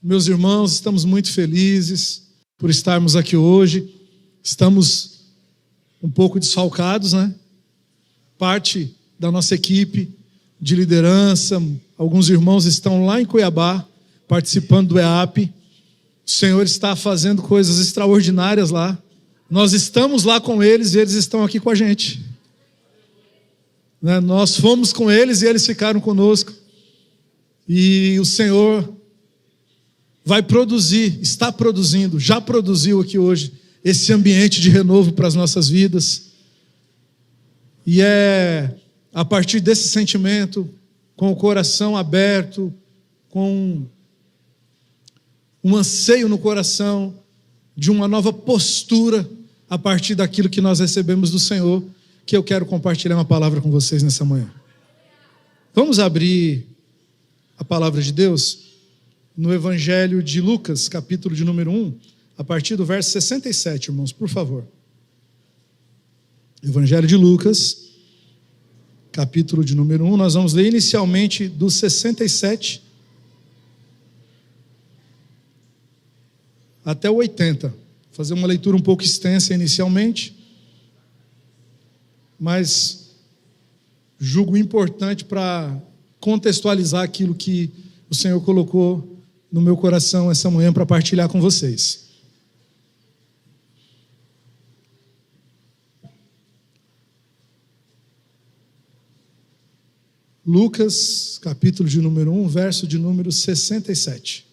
Meus irmãos, estamos muito felizes por estarmos aqui hoje. Estamos um pouco desfalcados, né? Parte da nossa equipe de liderança, alguns irmãos estão lá em Cuiabá, participando do EAP. O Senhor está fazendo coisas extraordinárias lá. Nós estamos lá com eles e eles estão aqui com a gente. Né? Nós fomos com eles e eles ficaram conosco. E o Senhor vai produzir, está produzindo, já produziu aqui hoje, esse ambiente de renovo para as nossas vidas. E é a partir desse sentimento, com o coração aberto, com um anseio no coração de uma nova postura a partir daquilo que nós recebemos do Senhor, que eu quero compartilhar uma palavra com vocês nessa manhã. Vamos abrir a palavra de Deus no Evangelho de Lucas, capítulo de número 1, a partir do verso 67, irmãos, por favor. Evangelho de Lucas, capítulo de número 1, nós vamos ler inicialmente do 67 até o 80. Fazer uma leitura um pouco extensa inicialmente, mas julgo importante para contextualizar aquilo que o Senhor colocou no meu coração essa manhã para partilhar com vocês. Lucas, capítulo de número 1, verso de número 67.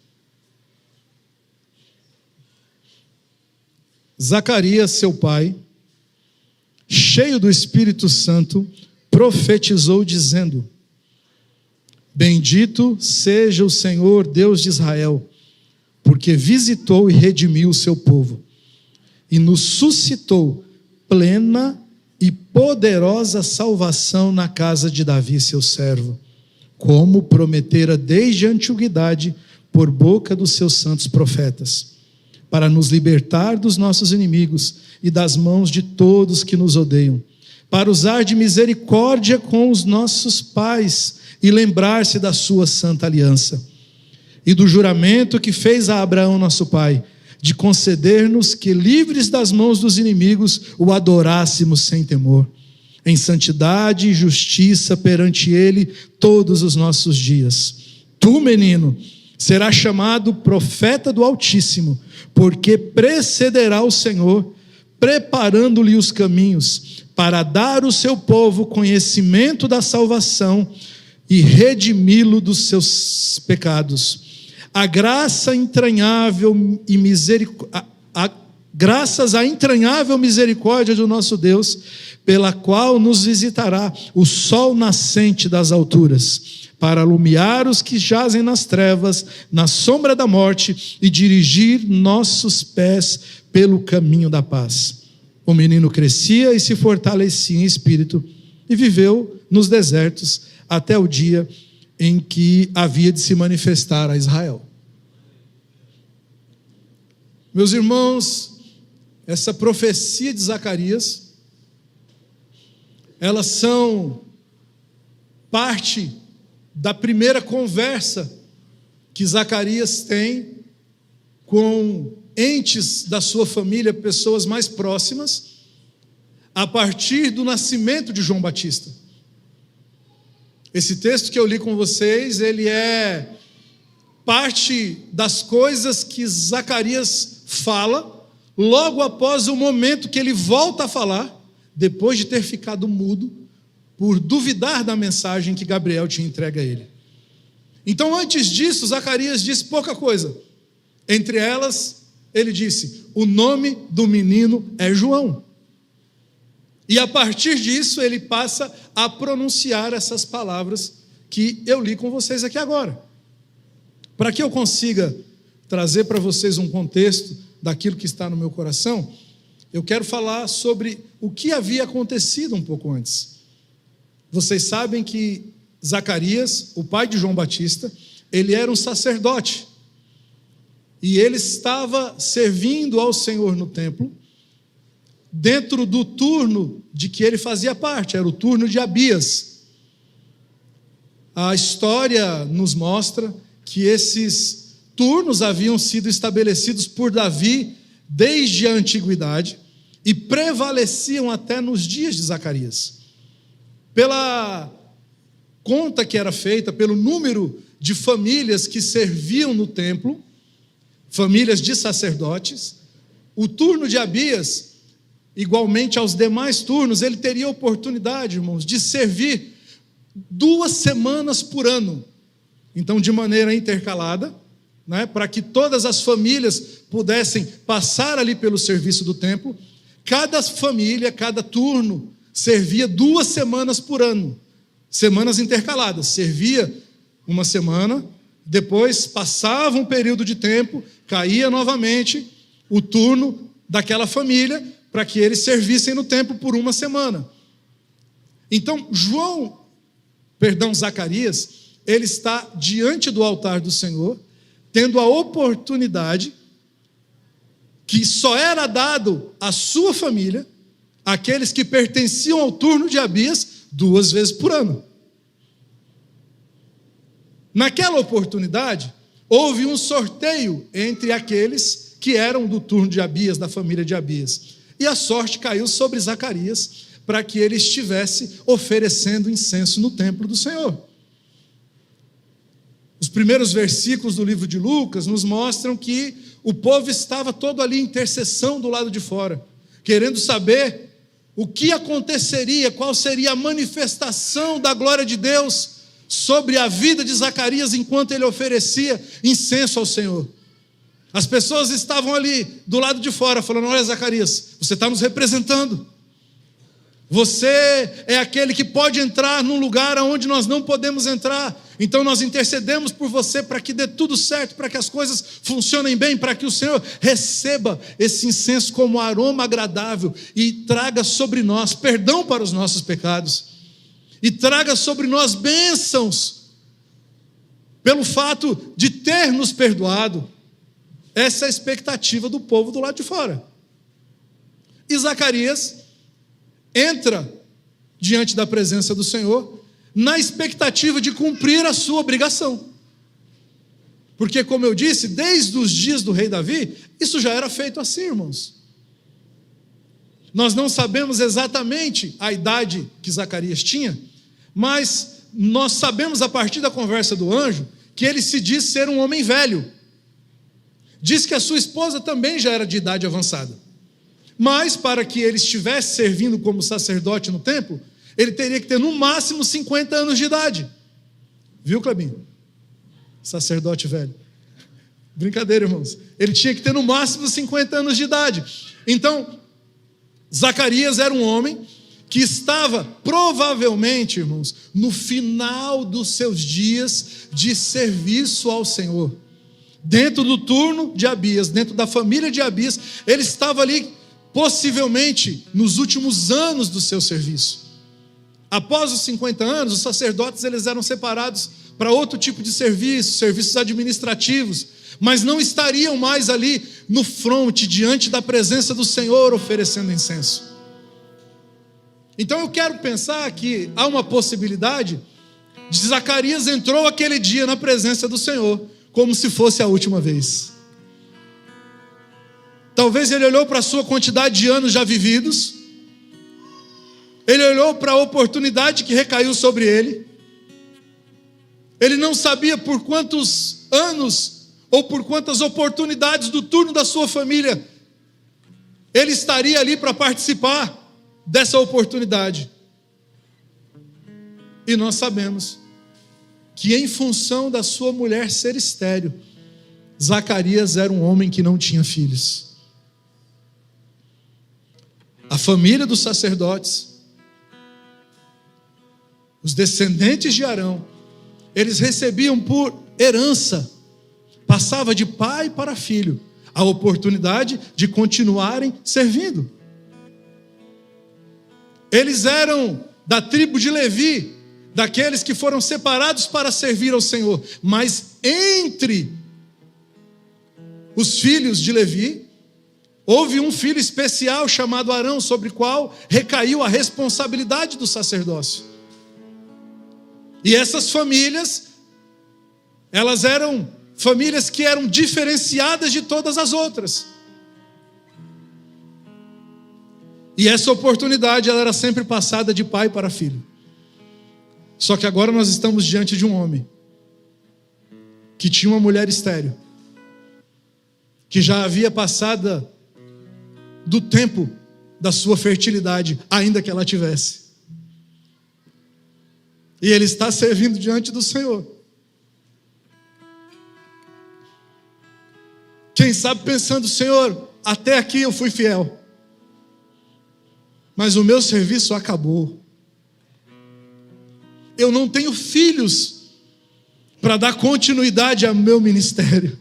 Zacarias, seu pai, cheio do Espírito Santo, profetizou dizendo: Bendito seja o Senhor Deus de Israel, porque visitou e redimiu o seu povo, e nos suscitou plena e poderosa salvação na casa de Davi, seu servo, como prometera desde a antiguidade por boca dos seus santos profetas, para nos libertar dos nossos inimigos e das mãos de todos que nos odeiam, para usar de misericórdia com os nossos pais e lembrar-se da sua santa aliança e do juramento que fez a Abraão nosso pai, de conceder-nos que, livres das mãos dos inimigos, o adorássemos sem temor, em santidade e justiça perante ele todos os nossos dias. Tu, menino, serás chamado profeta do Altíssimo, porque precederá o Senhor, preparando-lhe os caminhos, para dar ao seu povo conhecimento da salvação e redimi-lo dos seus pecados. Graças à entranhável misericórdia do nosso Deus, pela qual nos visitará o sol nascente das alturas, para alumiar os que jazem nas trevas, na sombra da morte, e dirigir nossos pés pelo caminho da paz. O menino crescia e se fortalecia em espírito, e viveu nos desertos até o dia em que havia de se manifestar a Israel. Meus irmãos, essa profecia de Zacarias, elas são parte da primeira conversa que Zacarias tem com entes da sua família, pessoas mais próximas, a partir do nascimento de João Batista. Esse texto que eu li com vocês, ele é parte das coisas que Zacarias fala logo após o momento que ele volta a falar, depois de ter ficado mudo, por duvidar da mensagem que Gabriel tinha entregue a ele. Então, antes disso, Zacarias disse pouca coisa. Entre elas, ele disse: o nome do menino é João. E a partir disso, ele passa a pronunciar essas palavras que eu li com vocês aqui agora. Para que eu consiga trazer para vocês um contexto daquilo que está no meu coração, eu quero falar sobre o que havia acontecido um pouco antes. Vocês sabem que Zacarias, o pai de João Batista, ele era um sacerdote. E ele estava servindo ao Senhor no templo, dentro do turno de que ele fazia parte, era o turno de Abias. A história nos mostra que esses turnos haviam sido estabelecidos por Davi desde a antiguidade e prevaleciam até nos dias de Zacarias. Pela conta que era feita, pelo número de famílias que serviam no templo, famílias de sacerdotes, o turno de Abias, igualmente aos demais turnos, ele teria oportunidade, irmãos, de servir 2 semanas por ano. Então, de maneira intercalada, né, para que todas as famílias pudessem passar ali pelo serviço do templo, cada família, cada turno, servia 2 semanas por ano, semanas intercaladas. Servia uma semana, depois passava um período de tempo, caía novamente o turno daquela família, para que eles servissem no templo por 1 semana. Então, Zacarias, ele está diante do altar do Senhor, tendo a oportunidade que só era dado à sua família, aqueles que pertenciam ao turno de Abias, 2 vezes por ano. Naquela oportunidade, houve um sorteio entre aqueles que eram do turno de Abias, da família de Abias. E a sorte caiu sobre Zacarias, para que ele estivesse oferecendo incenso no templo do Senhor. Os primeiros versículos do livro de Lucas nos mostram que o povo estava todo ali em intercessão do lado de fora, querendo saber o que aconteceria, qual seria a manifestação da glória de Deus sobre a vida de Zacarias enquanto ele oferecia incenso ao Senhor. As pessoas estavam ali do lado de fora falando: olha, Zacarias, você está nos representando. Você é aquele que pode entrar num lugar onde nós não podemos entrar. Então nós intercedemos por você para que dê tudo certo, para que as coisas funcionem bem, para que o Senhor receba esse incenso como aroma agradável e traga sobre nós perdão para os nossos pecados. E traga sobre nós bênçãos pelo fato de ter nos perdoado. Essa é a expectativa do povo do lado de fora. E Zacarias entra diante da presença do Senhor na expectativa de cumprir a sua obrigação. Porque, como eu disse, desde os dias do rei Davi, isso já era feito assim, irmãos. Nós não sabemos exatamente a idade que Zacarias tinha, mas nós sabemos a partir da conversa do anjo que ele se diz ser um homem velho. Diz que a sua esposa também já era de idade avançada. Mas para que ele estivesse servindo como sacerdote no templo, ele teria que ter no máximo 50 anos de idade. Viu, Clebinho? Sacerdote velho. Brincadeira, irmãos. Ele tinha que ter no máximo 50 anos de idade. Então, Zacarias era um homem que estava provavelmente, irmãos, no final dos seus dias de serviço ao Senhor. Dentro do turno de Abias, dentro da família de Abias, ele estava ali possivelmente nos últimos anos do seu serviço. Após os 50 anos, os sacerdotes eles eram separados para outro tipo de serviço, serviços administrativos, mas não estariam mais ali no fronte, diante da presença do Senhor, oferecendo incenso. Então eu quero pensar que há uma possibilidade de Zacarias entrou aquele dia na presença do Senhor, como se fosse a última vez. Talvez ele olhou para a sua quantidade de anos já vividos, ele olhou para a oportunidade que recaiu sobre ele, ele não sabia por quantos anos ou por quantas oportunidades do turno da sua família ele estaria ali para participar dessa oportunidade. E nós sabemos que em função da sua mulher ser estéril, Zacarias era um homem que não tinha filhos. A família dos sacerdotes, os descendentes de Arão, eles recebiam por herança, passava de pai para filho, a oportunidade de continuarem servindo. Eles eram da tribo de Levi, daqueles que foram separados para servir ao Senhor, mas entre os filhos de Levi, houve um filho especial chamado Arão, sobre o qual recaiu a responsabilidade do sacerdócio. E essas famílias, elas eram famílias que eram diferenciadas de todas as outras. E essa oportunidade ela era sempre passada de pai para filho. Só que agora nós estamos diante de um homem que tinha uma mulher estéril, que já havia passado do tempo da sua fertilidade, ainda que ela tivesse. E ele está servindo diante do Senhor. Quem sabe pensando: Senhor, até aqui eu fui fiel, mas o meu serviço acabou. Eu não tenho filhos para dar continuidade ao meu ministério.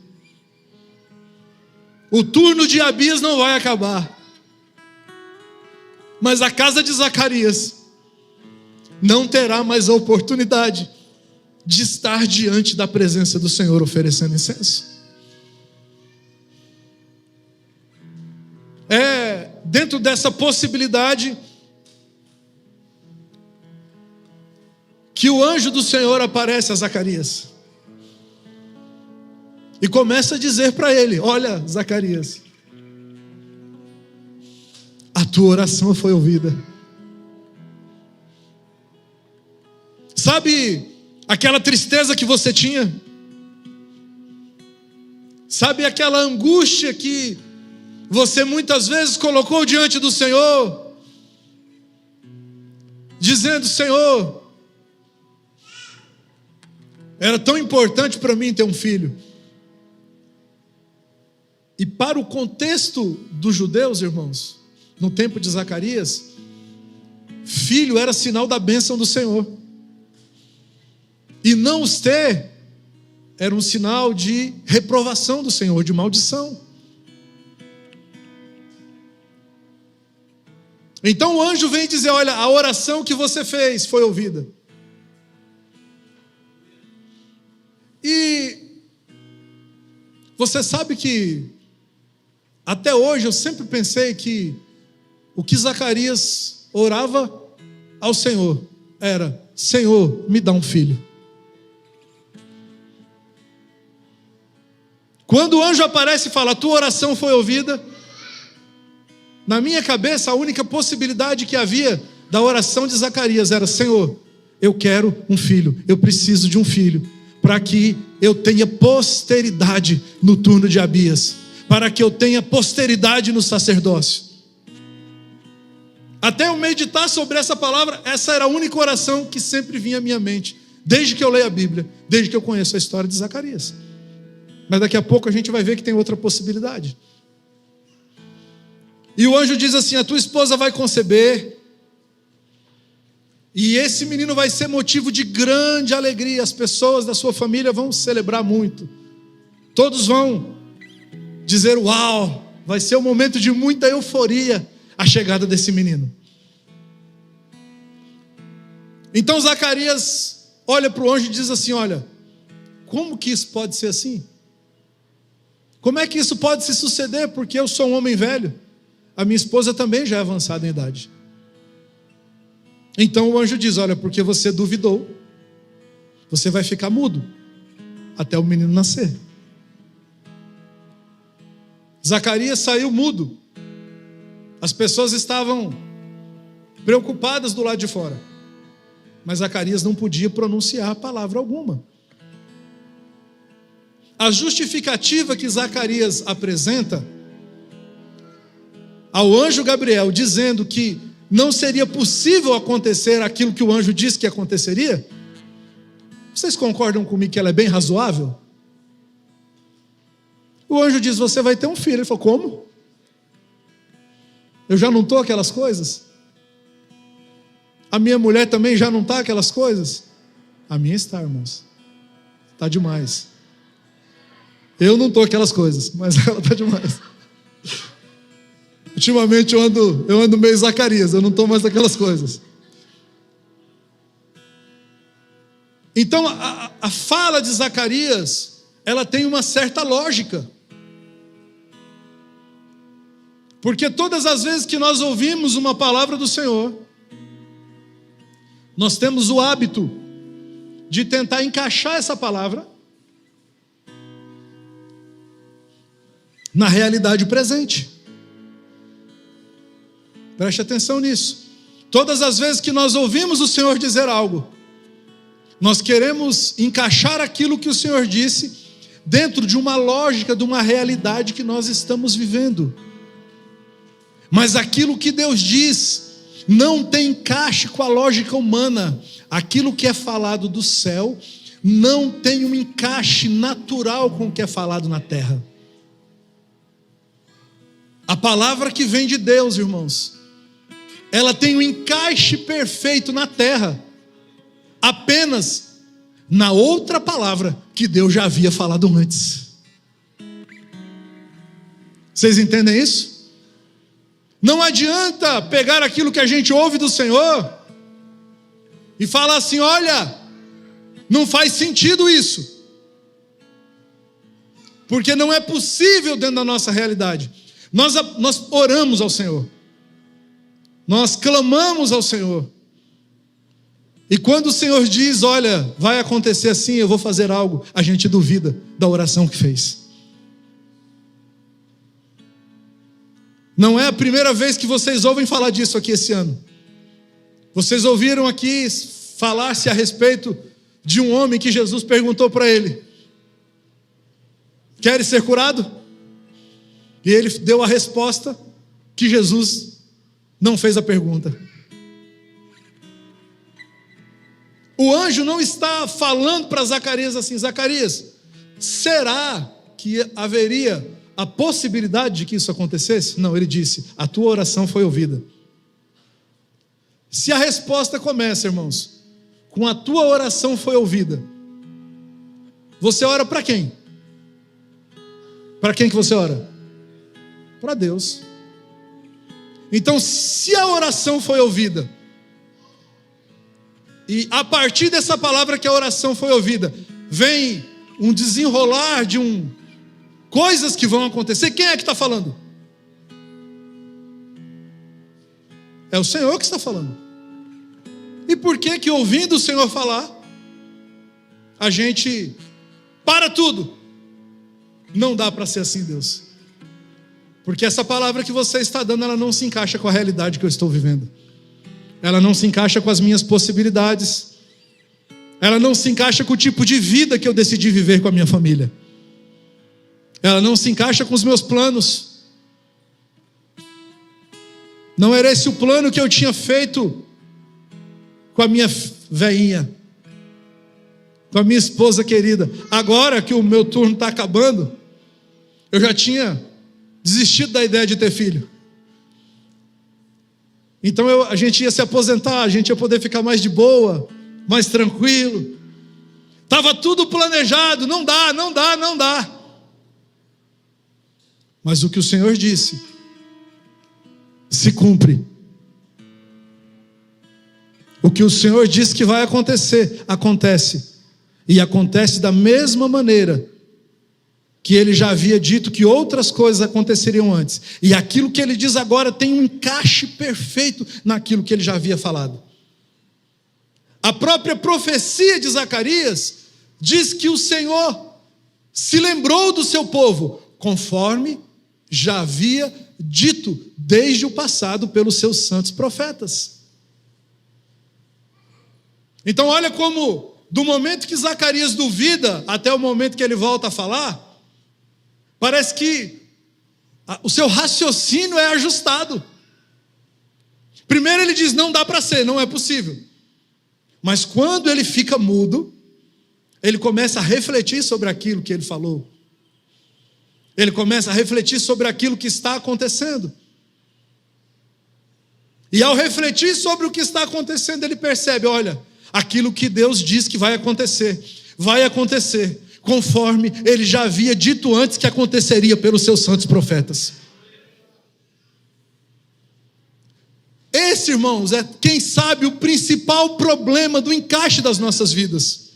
O turno de Abias não vai acabar, mas a casa de Zacarias não terá mais a oportunidade de estar diante da presença do Senhor oferecendo incenso. Dentro dessa possibilidade que o anjo do Senhor aparece a Zacarias e começa a dizer para ele: olha, Zacarias, a tua oração foi ouvida. Sabe aquela tristeza que você tinha? Sabe aquela angústia que você muitas vezes colocou diante do Senhor, dizendo: Senhor, era tão importante para mim ter um filho. E para o contexto dos judeus, irmãos, no tempo de Zacarias, filho era sinal da bênção do Senhor. E não os ter era um sinal de reprovação do Senhor, de maldição. Então o anjo vem dizer: olha, a oração que você fez foi ouvida. E você sabe que até hoje eu sempre pensei que o que Zacarias orava ao Senhor era: Senhor, me dá um filho. Quando o anjo aparece e fala: a tua oração foi ouvida, na minha cabeça a única possibilidade que havia da oração de Zacarias era: Senhor, eu quero um filho, eu preciso de um filho, para que eu tenha posteridade no turno de Abias, para que eu tenha posteridade no sacerdócio. Até eu meditar sobre essa palavra, essa era a única oração que sempre vinha à minha mente, desde que eu leio a Bíblia, desde que eu conheço a história de Zacarias. Mas daqui a pouco a gente vai ver que tem outra possibilidade. E o anjo diz assim: a tua esposa vai conceber, e esse menino vai ser motivo de grande alegria. As pessoas da sua família vão celebrar muito. Todos vão dizer: uau, vai ser um momento de muita euforia a chegada desse menino. Então Zacarias olha para o anjo e diz assim: olha, como que isso pode ser assim? Como é que isso pode se suceder? Porque eu sou um homem velho, a minha esposa também já é avançada em idade. Então o anjo diz: olha, porque você duvidou, você vai ficar mudo até o menino nascer. Zacarias saiu mudo. As pessoas estavam preocupadas do lado de fora, mas Zacarias não podia pronunciar palavra alguma. A justificativa que Zacarias apresenta ao anjo Gabriel, dizendo que não seria possível acontecer aquilo que o anjo disse que aconteceria, vocês concordam comigo que ela é bem razoável? O anjo diz: você vai ter um filho. Ele falou: como? Eu já não estou aquelas coisas? A minha mulher também já não está aquelas coisas? A minha está, irmãos. Está demais. Eu não estou aquelas coisas, mas ela está demais. Ultimamente eu ando meio Zacarias, eu não estou mais aquelas coisas. Então a fala de Zacarias, ela tem uma certa lógica. Porque todas as vezes que nós ouvimos uma palavra do Senhor, nós temos o hábito de tentar encaixar essa palavra na realidade presente. Preste atenção nisso. Todas as vezes que nós ouvimos o Senhor dizer algo, nós queremos encaixar aquilo que o Senhor disse dentro de uma lógica, de uma realidade que nós estamos vivendo. Mas aquilo que Deus diz não tem encaixe com a lógica humana. Aquilo que é falado do céu não tem um encaixe natural com o que é falado na terra. A palavra que vem de Deus, irmãos, ela tem um encaixe perfeito na terra, apenas na outra palavra que Deus já havia falado antes. Vocês entendem isso? Não adianta pegar aquilo que a gente ouve do Senhor e falar assim: olha, não faz sentido isso, porque não é possível dentro da nossa realidade. Nós oramos ao Senhor, nós clamamos ao Senhor, e quando o Senhor diz: olha, vai acontecer assim, eu vou fazer algo, a gente duvida da oração que fez. Não é a primeira vez que vocês ouvem falar disso aqui esse ano. Vocês ouviram aqui falar-se a respeito de um homem que Jesus perguntou para ele: queres ser curado? E ele deu a resposta que Jesus não fez a pergunta. O anjo não está falando para Zacarias assim: Zacarias, será que haveria a possibilidade de que isso acontecesse? Não, ele disse: a tua oração foi ouvida. Se a resposta começa, irmãos, com a tua oração foi ouvida, você ora para quem? Para quem que você ora? Para Deus. Então, se a oração foi ouvida, e a partir dessa palavra que a oração foi ouvida, vem um desenrolar de coisas que vão acontecer, quem é que está falando? É o Senhor que está falando. E por que que ouvindo o Senhor falar, a gente para tudo? Não dá para ser assim, Deus. Porque essa palavra que você está dando, ela não se encaixa com a realidade que eu estou vivendo. Ela não se encaixa com as minhas possibilidades. Ela não se encaixa com o tipo de vida que eu decidi viver com a minha família. Ela não se encaixa com os meus planos. Não era esse o plano que eu tinha feito com a minha veinha, com a minha esposa querida. Agora que o meu turno está acabando, eu já tinha desistido da ideia de ter filho. Então a gente ia se aposentar, a gente ia poder ficar mais de boa, mais tranquilo. Estava tudo planejado, não dá. Mas o que o Senhor disse se cumpre. O que o Senhor disse que vai acontecer, acontece. E acontece da mesma maneira que Ele já havia dito que outras coisas aconteceriam antes. E aquilo que Ele diz agora tem um encaixe perfeito naquilo que Ele já havia falado. A própria profecia de Zacarias diz que o Senhor se lembrou do seu povo, conforme já havia dito desde o passado pelos seus santos profetas. Então olha como, do momento que Zacarias duvida até o momento que ele volta a falar, parece que o seu raciocínio é ajustado. Primeiro ele diz: não dá para ser, não é possível. Mas quando ele fica mudo, ele começa a refletir sobre aquilo que ele falou. Ele começa a refletir sobre aquilo que está acontecendo. E ao refletir sobre o que está acontecendo, ele percebe: olha, aquilo que Deus diz que vai acontecer, conforme Ele já havia dito antes que aconteceria pelos seus santos profetas. Esse, irmãos, é, quem sabe, o principal problema do encaixe das nossas vidas.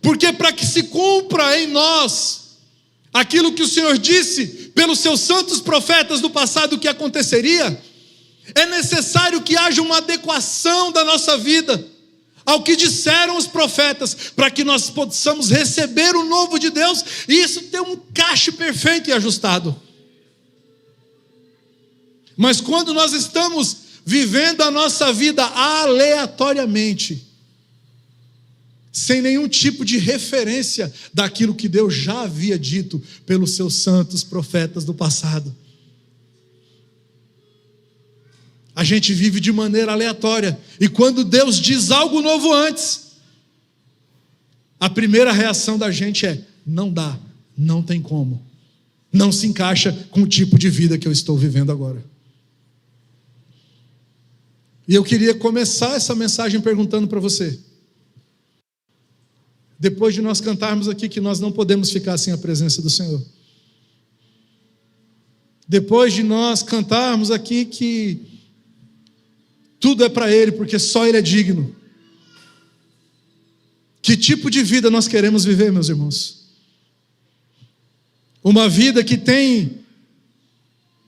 Porque para que se cumpra em nós aquilo que o Senhor disse pelos seus santos profetas do passado que aconteceria, é necessário que haja uma adequação da nossa vida ao que disseram os profetas, para que nós possamos receber o novo de Deus, e isso ter um encaixe perfeito e ajustado. Mas quando nós estamos vivendo a nossa vida aleatoriamente, sem nenhum tipo de referência daquilo que Deus já havia dito pelos seus santos profetas do passado, a gente vive de maneira aleatória. E quando Deus diz algo novo antes, a primeira reação da gente é: não dá, não tem como, não se encaixa com o tipo de vida que eu estou vivendo agora. E eu queria começar essa mensagem perguntando para você, depois de nós cantarmos aqui que nós não podemos ficar sem a presença do Senhor, depois de nós cantarmos aqui que tudo é para Ele, porque só Ele é digno, que tipo de vida nós queremos viver, meus irmãos? Uma vida que tem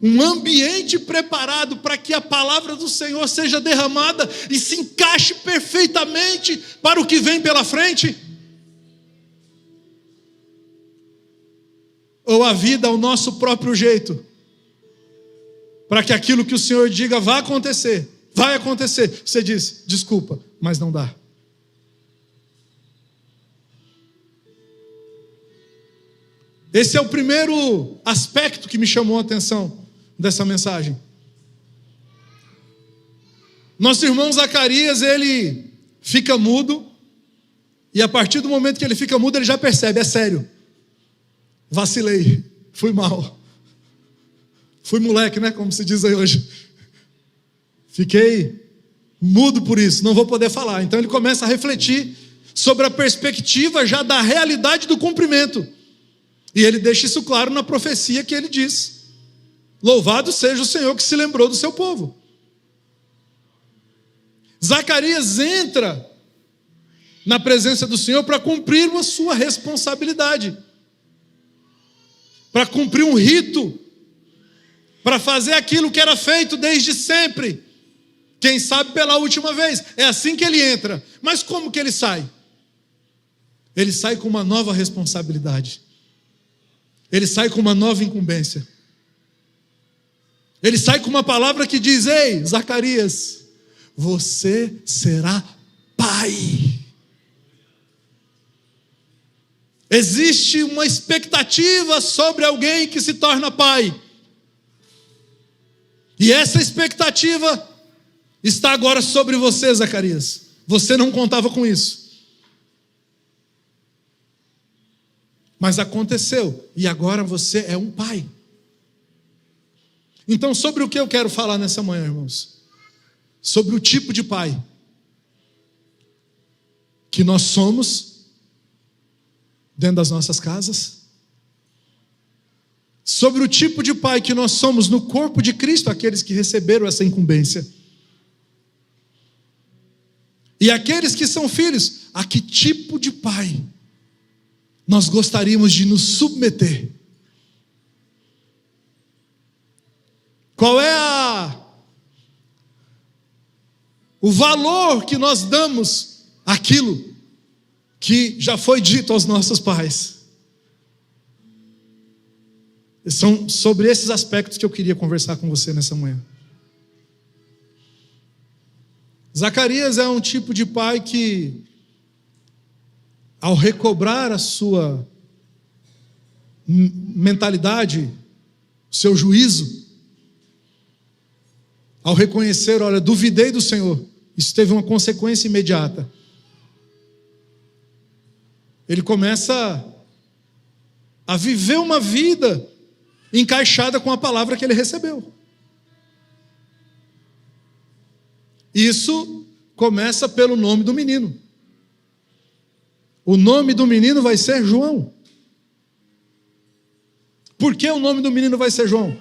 um ambiente preparado para que a palavra do Senhor seja derramada e se encaixe perfeitamente para o que vem pela frente? Ou a vida ao nosso próprio jeito, para que aquilo que o Senhor diga vai acontecer, você diz: desculpa, mas não dá. Esse é o primeiro aspecto que me chamou a atenção dessa mensagem. Nosso irmão Zacarias, ele fica mudo, e a partir do momento que ele fica mudo, ele já percebe: é sério, vacilei, fui mal, fui moleque, né, como se diz aí hoje. Fiquei mudo por isso, não vou poder falar. Então ele começa a refletir sobre a perspectiva já da realidade do cumprimento. E ele deixa isso claro na profecia que ele diz: louvado seja o Senhor que se lembrou do seu povo. Zacarias entra na presença do Senhor para cumprir a sua responsabilidade, para cumprir um rito, para fazer aquilo que era feito desde sempre. Quem sabe pela última vez. É assim que ele entra. Mas como que ele sai? Ele sai com uma nova responsabilidade. Ele sai com uma nova incumbência. Ele sai com uma palavra que diz: ei, Zacarias, você será pai. Existe uma expectativa sobre alguém que se torna pai. E essa expectativa está agora sobre você, Zacarias. Você não contava com isso, mas aconteceu, e agora você é um pai. Então, sobre o que eu quero falar nessa manhã, irmãos? Sobre o tipo de pai que nós somos dentro das nossas casas, sobre o tipo de pai que nós somos no corpo de Cristo, aqueles que receberam essa incumbência. E aqueles que são filhos, a que tipo de pai nós gostaríamos de nos submeter? Qual é o valor que nós damos àquilo que já foi dito aos nossos pais? São sobre esses aspectos que eu queria conversar com você nessa manhã. Zacarias é um tipo de pai que, ao recobrar a sua mentalidade, seu juízo, ao reconhecer: olha, duvidei do Senhor, isso teve uma consequência imediata. Ele começa a viver uma vida encaixada com a palavra que ele recebeu. Isso começa pelo nome do menino. O nome do menino vai ser João. Por que o nome do menino vai ser João?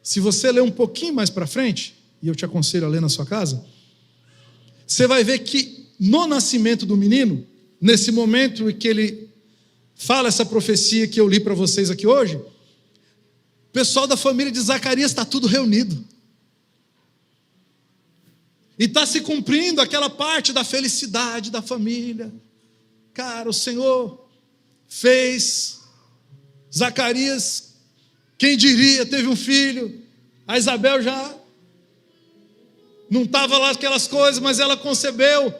Se você ler um pouquinho mais para frente, e eu te aconselho a ler na sua casa, você vai ver que no nascimento do menino, nesse momento em que ele fala essa profecia que eu li para vocês aqui hoje, o pessoal da família de Zacarias está tudo reunido. E está se cumprindo aquela parte da felicidade da família. Cara, o Senhor fez Zacarias, quem diria, teve um filho. A Isabel já não estava lá aquelas coisas, mas ela concebeu.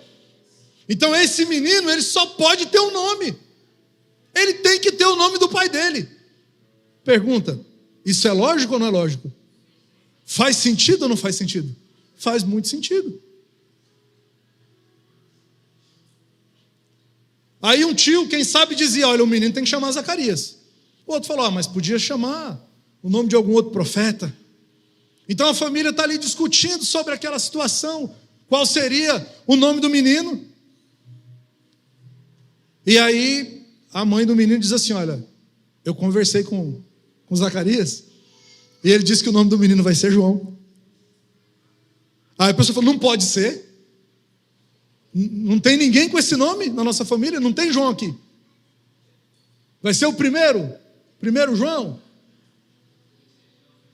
Então esse menino, ele só pode ter um nome. Ele tem que ter o nome do pai dele. Pergunta, isso é lógico ou não é lógico? Faz sentido ou não faz sentido? Faz muito sentido. Aí um tio, quem sabe, dizia, olha, o menino tem que chamar Zacarias. O outro falou, mas podia chamar o nome de algum outro profeta. Então a família está ali discutindo sobre aquela situação, qual seria o nome do menino. E aí a mãe do menino diz assim, olha, eu conversei com Zacarias, e ele disse que o nome do menino vai ser João. Aí a pessoa falou, não pode ser. Não tem ninguém com esse nome na nossa família, não tem João aqui. Vai ser o primeiro João?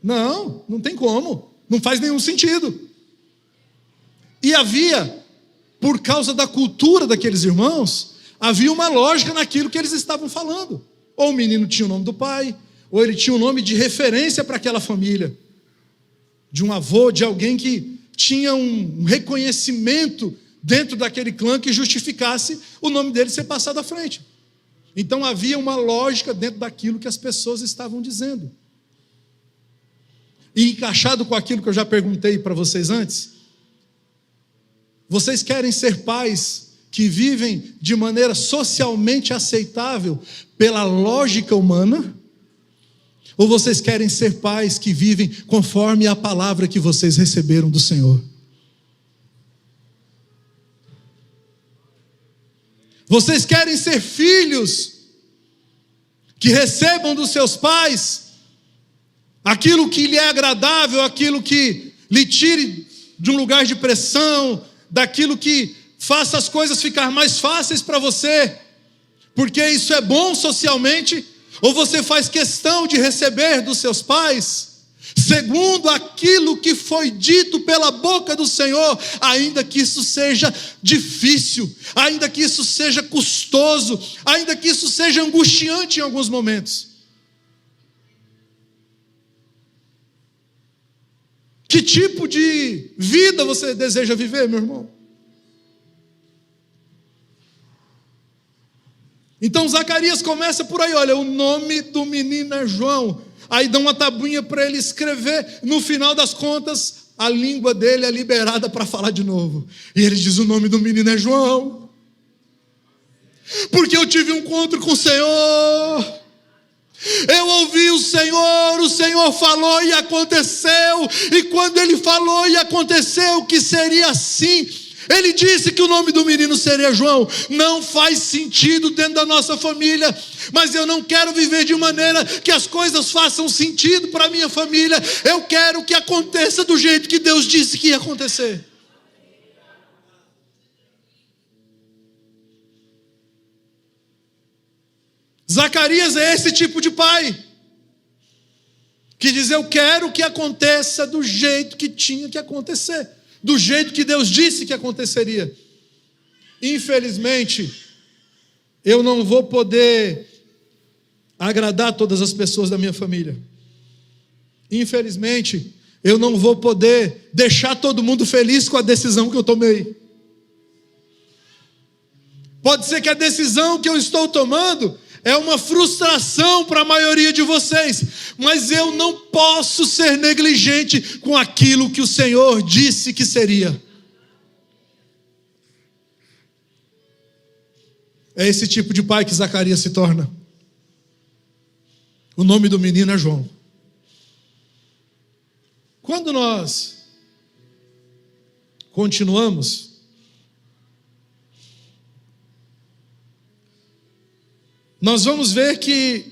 Não tem como, não faz nenhum sentido. E havia, por causa da cultura daqueles irmãos, havia uma lógica naquilo que eles estavam falando. Ou o menino tinha o nome do pai, ou ele tinha um nome de referência para aquela família, de um avô, de alguém que tinha um reconhecimento dentro daquele clã que justificasse o nome dele ser passado à frente. Então havia uma lógica dentro daquilo que as pessoas estavam dizendo. E encaixado com aquilo que eu já perguntei para vocês antes, vocês querem ser pais que vivem de maneira socialmente aceitável pela lógica humana? Ou vocês querem ser pais que vivem conforme a palavra que vocês receberam do Senhor? Vocês querem ser filhos que recebam dos seus pais aquilo que lhe é agradável, aquilo que lhe tire de um lugar de pressão, daquilo que faça as coisas ficar mais fáceis para você, porque isso é bom socialmente? Ou você faz questão de receber dos seus pais segundo aquilo que foi dito pela boca do Senhor, ainda que isso seja difícil, ainda que isso seja custoso, ainda que isso seja angustiante em alguns momentos? Que tipo de vida você deseja viver, meu irmão? Então Zacarias começa por aí, olha, o nome do menino é João. Aí dá uma tabuinha para ele escrever. No final das contas, a língua dele é liberada para falar de novo. E ele diz, o nome do menino é João, porque eu tive um encontro com o Senhor. Eu ouvi o Senhor falou e aconteceu. E quando ele falou e aconteceu que seria assim, ele disse que o nome do menino seria João. Não faz sentido dentro da nossa família, mas eu não quero viver de maneira que as coisas façam sentido para a minha família. Eu quero que aconteça do jeito que Deus disse que ia acontecer. Zacarias é esse tipo de pai que diz, eu quero que aconteça do jeito que tinha que acontecer, do jeito que Deus disse que aconteceria. Infelizmente, eu não vou poder agradar todas as pessoas da minha família. Infelizmente, eu não vou poder deixar todo mundo feliz com a decisão que eu tomei. Pode ser que a decisão que eu estou tomando é uma frustração para a maioria de vocês, mas eu não posso ser negligente com aquilo que o Senhor disse que seria. É esse tipo de pai que Zacarias se torna. O nome do menino é João. Quando nós continuamos, nós vamos ver que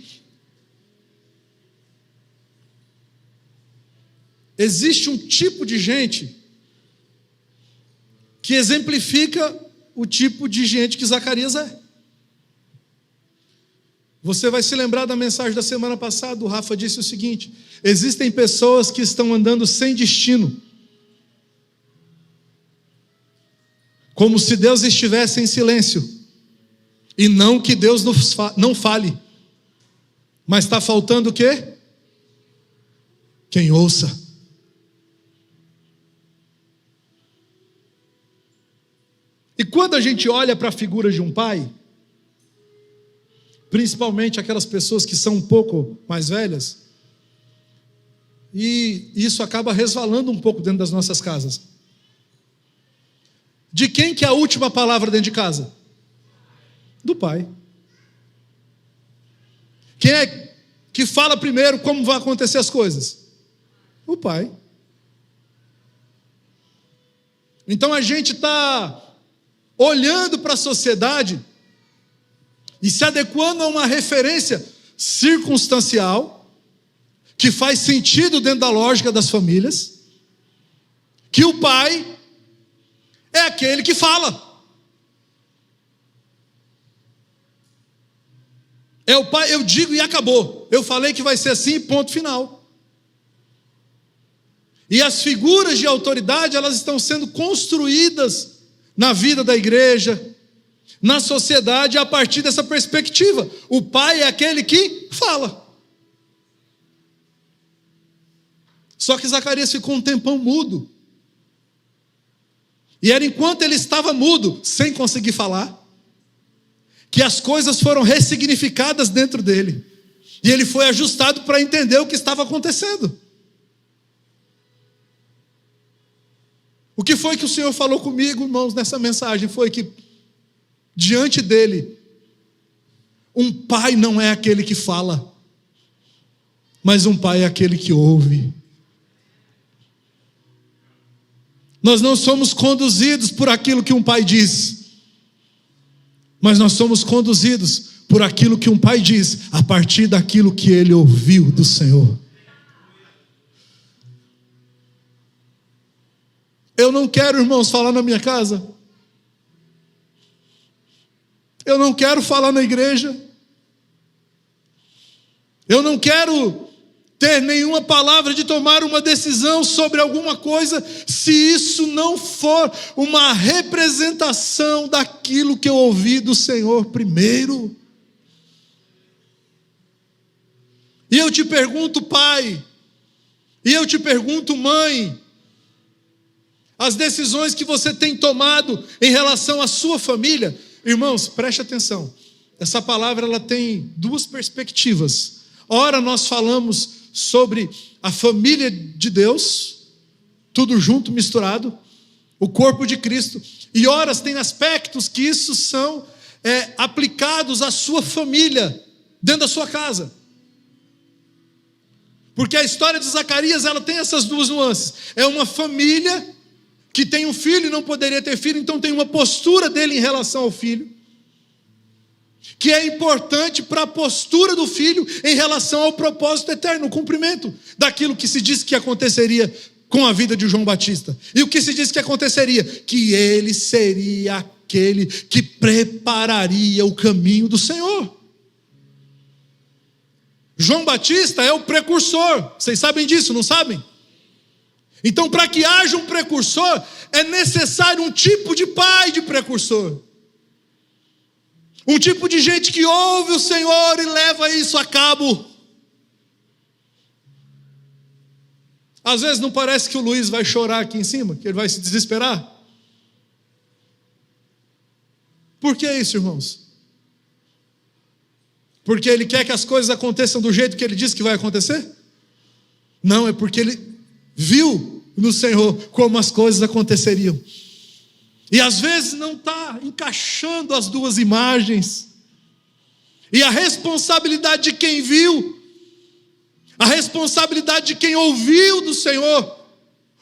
existe um tipo de gente que exemplifica o tipo de gente que Zacarias é. Você vai se lembrar da mensagem da semana passada, o Rafa disse o seguinte: existem pessoas que estão andando sem destino. como se Deus estivesse em silêncio. E não que Deus não fale. Mas está faltando o quê? Quem ouça. E quando a gente olha para a figura de um pai, principalmente aquelas pessoas que são um pouco mais velhas, e isso acaba resvalando um pouco dentro das nossas casas. De quem que é a última palavra dentro de casa? Do pai. Quem é que fala primeiro como vão acontecer as coisas? O pai. Então a gente está olhando para a sociedade e se adequando a uma referência circunstancial que faz sentido dentro da lógica das famílias, que o pai é aquele que fala. É o pai, eu digo e acabou. Eu falei que vai ser assim, ponto final. E as figuras de autoridade, elas estão sendo construídas na vida da igreja, na sociedade, a partir dessa perspectiva. O pai é aquele que fala. Só que Zacarias ficou um tempão mudo. E era enquanto ele estava mudo, sem conseguir falar, que as coisas foram ressignificadas dentro dele. E ele foi ajustado para entender o que estava acontecendo. O que foi que o Senhor falou comigo, irmãos, nessa mensagem? Foi que, diante dele, um pai não é aquele que fala, mas um pai é aquele que ouve. Nós não somos conduzidos por aquilo que um pai diz, mas nós somos conduzidos por aquilo que um pai diz, a partir daquilo que ele ouviu do Senhor. Eu não quero, irmãos, falar na minha casa. Eu não quero falar na igreja. Eu não quero ter nenhuma palavra de tomar uma decisão sobre alguma coisa, se isso não for uma representação daquilo que eu ouvi do Senhor primeiro. E eu te pergunto, pai, e eu te pergunto, mãe, as decisões que você tem tomado em relação à sua família, irmãos, preste atenção, essa palavra ela tem duas perspectivas. Ora nós falamos sobre a família de Deus, tudo junto, misturado, o corpo de Cristo, e horas tem aspectos que isso são aplicados à sua família, dentro da sua casa, porque a história de Zacarias, ela tem essas duas nuances, é uma família que tem um filho e não poderia ter filho, então tem uma postura dele em relação ao filho, que é importante para a postura do filho em relação ao propósito eterno, o cumprimento daquilo que se disse que aconteceria com a vida de João Batista. E o que se disse que aconteceria? Que ele seria aquele que prepararia o caminho do Senhor. João Batista é o precursor, vocês sabem disso, não sabem? Então, para que haja um precursor, é necessário um tipo de pai de precursor. Um tipo de gente que ouve o Senhor e leva isso a cabo. Às vezes não parece que o Luiz vai chorar aqui em cima, que ele vai se desesperar? Por que isso, irmãos? Porque ele quer que as coisas aconteçam do jeito que ele disse que vai acontecer? Não, é porque ele viu no Senhor como as coisas aconteceriam. E às vezes não está encaixando as duas imagens. E a responsabilidade de quem viu, a responsabilidade de quem ouviu do Senhor,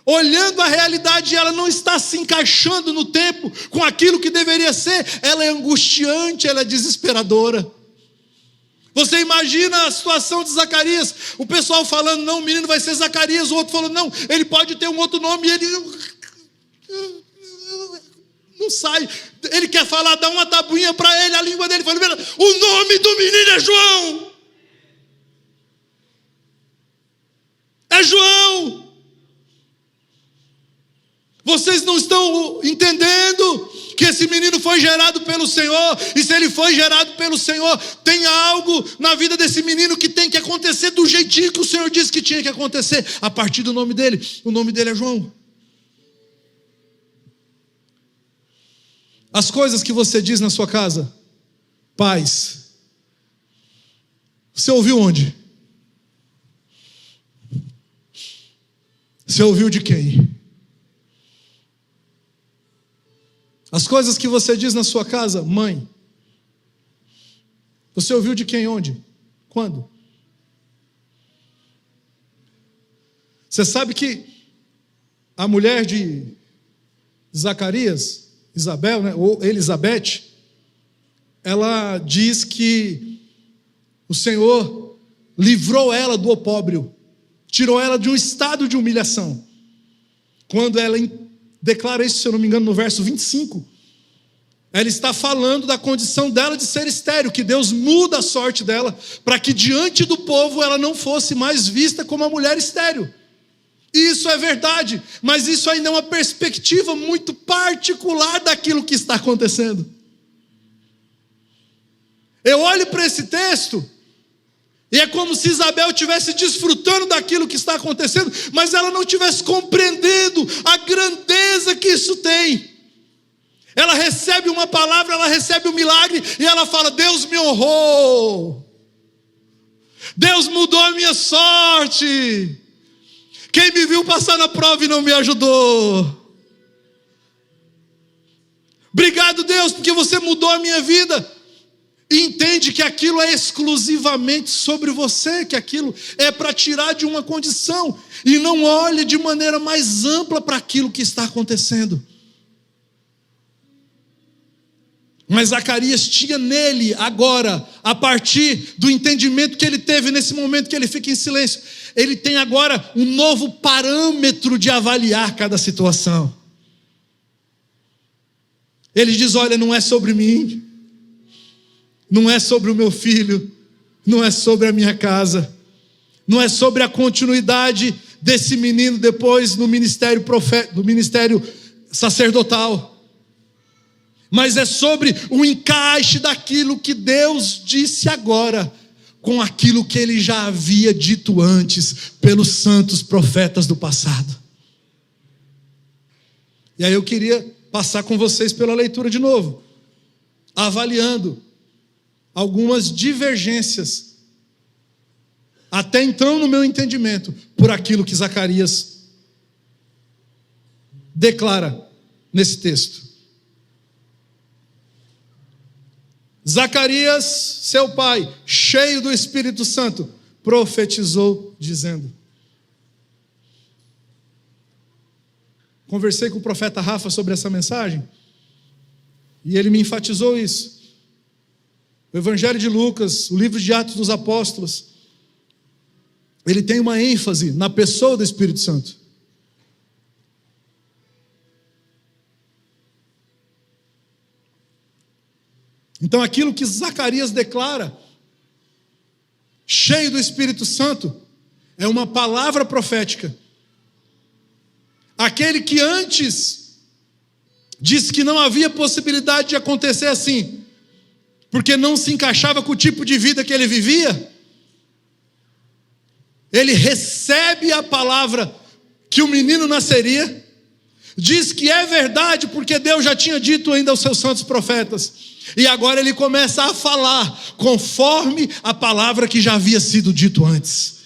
olhando a realidade, ela não está se encaixando no tempo com aquilo que deveria ser, ela é angustiante, ela é desesperadora. Você imagina a situação de Zacarias, o pessoal falando, não, o menino vai ser Zacarias, o outro falando, não, ele pode ter um outro nome, e ele não sai, ele quer falar, dá uma tabuinha para ele, a língua dele fala, o nome do menino é João. É João. Vocês não estão entendendo que esse menino foi gerado pelo Senhor, e se ele foi gerado pelo Senhor, tem algo na vida desse menino que tem que acontecer do jeitinho que o Senhor disse que tinha que acontecer, a partir do nome dele. O nome dele é João. As coisas que você diz na sua casa, paz, você ouviu onde? Você ouviu de quem? As coisas que você diz na sua casa, mãe, você ouviu de quem, onde? Quando? Você sabe que a mulher de Zacarias, Isabel, né, ou Elizabeth, ela diz que o Senhor livrou ela do opróbrio, tirou ela de um estado de humilhação. Quando ela declara isso, se eu não me engano, no verso 25, ela está falando da condição dela de ser estéril, que Deus muda a sorte dela, para que diante do povo ela não fosse mais vista como uma mulher estéril. E isso é verdade, mas isso ainda é uma perspectiva muito particular daquilo que está acontecendo. Eu olho para esse texto, e é como se Isabel estivesse desfrutando daquilo que está acontecendo, mas ela não estivesse compreendendo a grandeza que isso tem. Ela recebe uma palavra, ela recebe um milagre, e ela fala: Deus me honrou, Deus mudou a minha sorte. Quem me viu passar na prova e não me ajudou? Obrigado, Deus, porque você mudou a minha vida. E entende que aquilo é exclusivamente sobre você, que aquilo é para tirar de uma condição, e não olha de maneira mais ampla para aquilo que está acontecendo. Mas Zacarias tinha nele agora, a partir do entendimento que ele teve nesse momento que ele fica em silêncio, ele tem agora um novo parâmetro de avaliar cada situação. Ele diz: olha, não é sobre mim, não é sobre o meu filho, não é sobre a minha casa, não é sobre a continuidade desse menino depois no ministério no ministério sacerdotal, mas é sobre o encaixe daquilo que Deus disse agora com aquilo que ele já havia dito antes pelos santos profetas do passado. E aí eu queria passar com vocês pela leitura de novo, avaliando algumas divergências, até então no meu entendimento, por aquilo que Zacarias declara nesse texto. Zacarias, seu pai, cheio do Espírito Santo, profetizou dizendo. Conversei com o profeta Rafa sobre essa mensagem, e ele me enfatizou isso. O Evangelho de Lucas, o livro de Atos dos Apóstolos, ele tem uma ênfase na pessoa do Espírito Santo. Então aquilo que Zacarias declara, cheio do Espírito Santo, é uma palavra profética. Aquele que antes disse que não havia possibilidade de acontecer assim, porque não se encaixava com o tipo de vida que ele vivia, ele recebe a palavra que o menino nasceria, diz que é verdade porque Deus já tinha dito ainda aos seus santos profetas, e agora ele começa a falar conforme a palavra que já havia sido dito antes.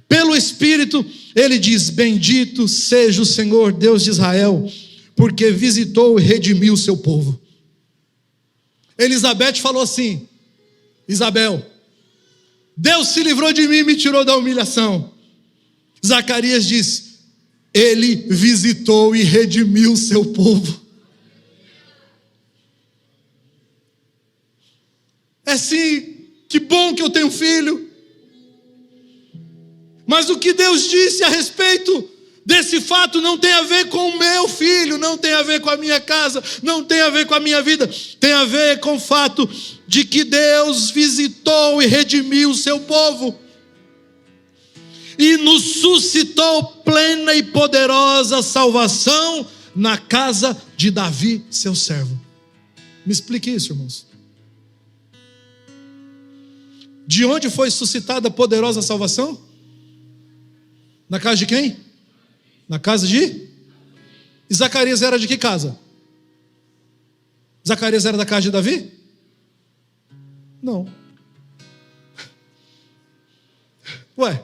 Pelo Espírito ele diz: bendito seja o Senhor Deus de Israel, porque visitou e redimiu o seu povo. Elizabeth falou assim: Isabel, Deus se livrou de mim e me tirou da humilhação. Zacarias diz: ele visitou e redimiu o seu povo. É sim, que bom que eu tenho filho. Mas o que Deus disse a respeito desse fato não tem a ver com o meu filho, não tem a ver com a minha casa, não tem a ver com a minha vida, tem a ver com o fato de que Deus visitou e redimiu o seu povo. e nos suscitou plena e poderosa salvação na casa de Davi, seu servo. Me explique isso, irmãos. De onde foi suscitada a poderosa salvação? Na casa de quem? Na casa de? E Zacarias era de que casa? Zacarias era da casa de Davi? Não. Ué,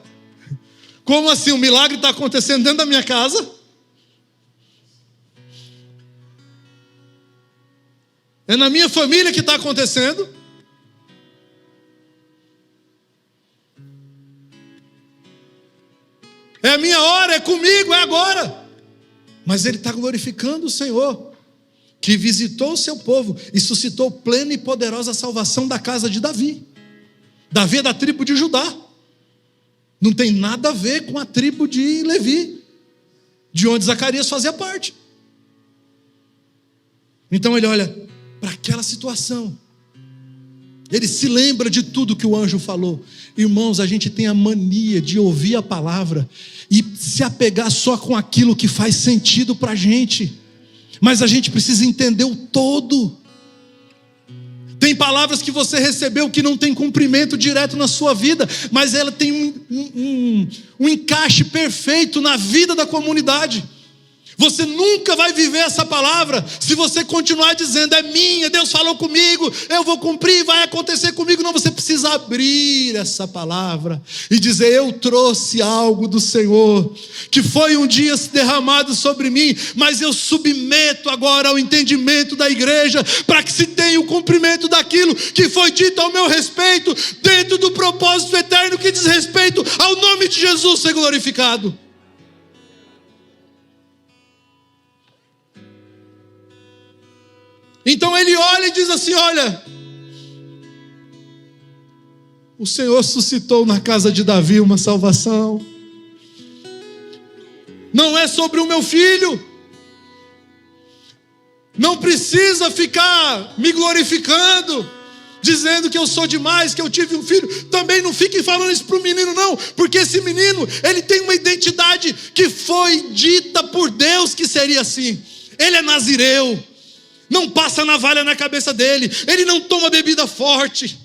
como assim? O milagre está acontecendo dentro da minha casa? É na minha família que está acontecendo? É a minha hora, é comigo, é agora. Mas ele está glorificando o Senhor, que visitou o seu povo e suscitou plena e poderosa salvação da casa de Davi. Davi é da tribo de Judá. Não tem nada a ver com a tribo de Levi, de onde Zacarias fazia parte. Então ele olha para aquela situação. Ele se lembra de tudo que o anjo falou. Irmãos, a gente tem a mania de ouvir a palavra e se apegar só com aquilo que faz sentido para a gente. Mas a gente precisa entender o todo. Tem palavras que você recebeu que não tem cumprimento direto na sua vida, mas ela tem um encaixe perfeito na vida da comunidade. Você nunca vai viver essa palavra se você continuar dizendo: é minha, Deus falou comigo, eu vou cumprir, vai acontecer comigo. Não, você precisa abrir essa palavra e dizer: eu trouxe algo do Senhor, que foi um dia derramado sobre mim, mas eu submeto agora ao entendimento da igreja, para que se tenha o cumprimento daquilo que foi dito ao meu respeito, dentro do propósito eterno que diz respeito ao nome de Jesus ser glorificado. Então ele olha e diz assim: olha, o Senhor suscitou na casa de Davi uma salvação. Não é sobre o meu filho. Não precisa ficar me glorificando, dizendo que eu sou demais, que eu tive um filho. Também não fiquem falando isso para o menino, não, porque esse menino, ele tem uma identidade que foi dita por Deus que seria assim. Ele é nazireu. Não passa navalha na cabeça dele. Ele não toma bebida forte.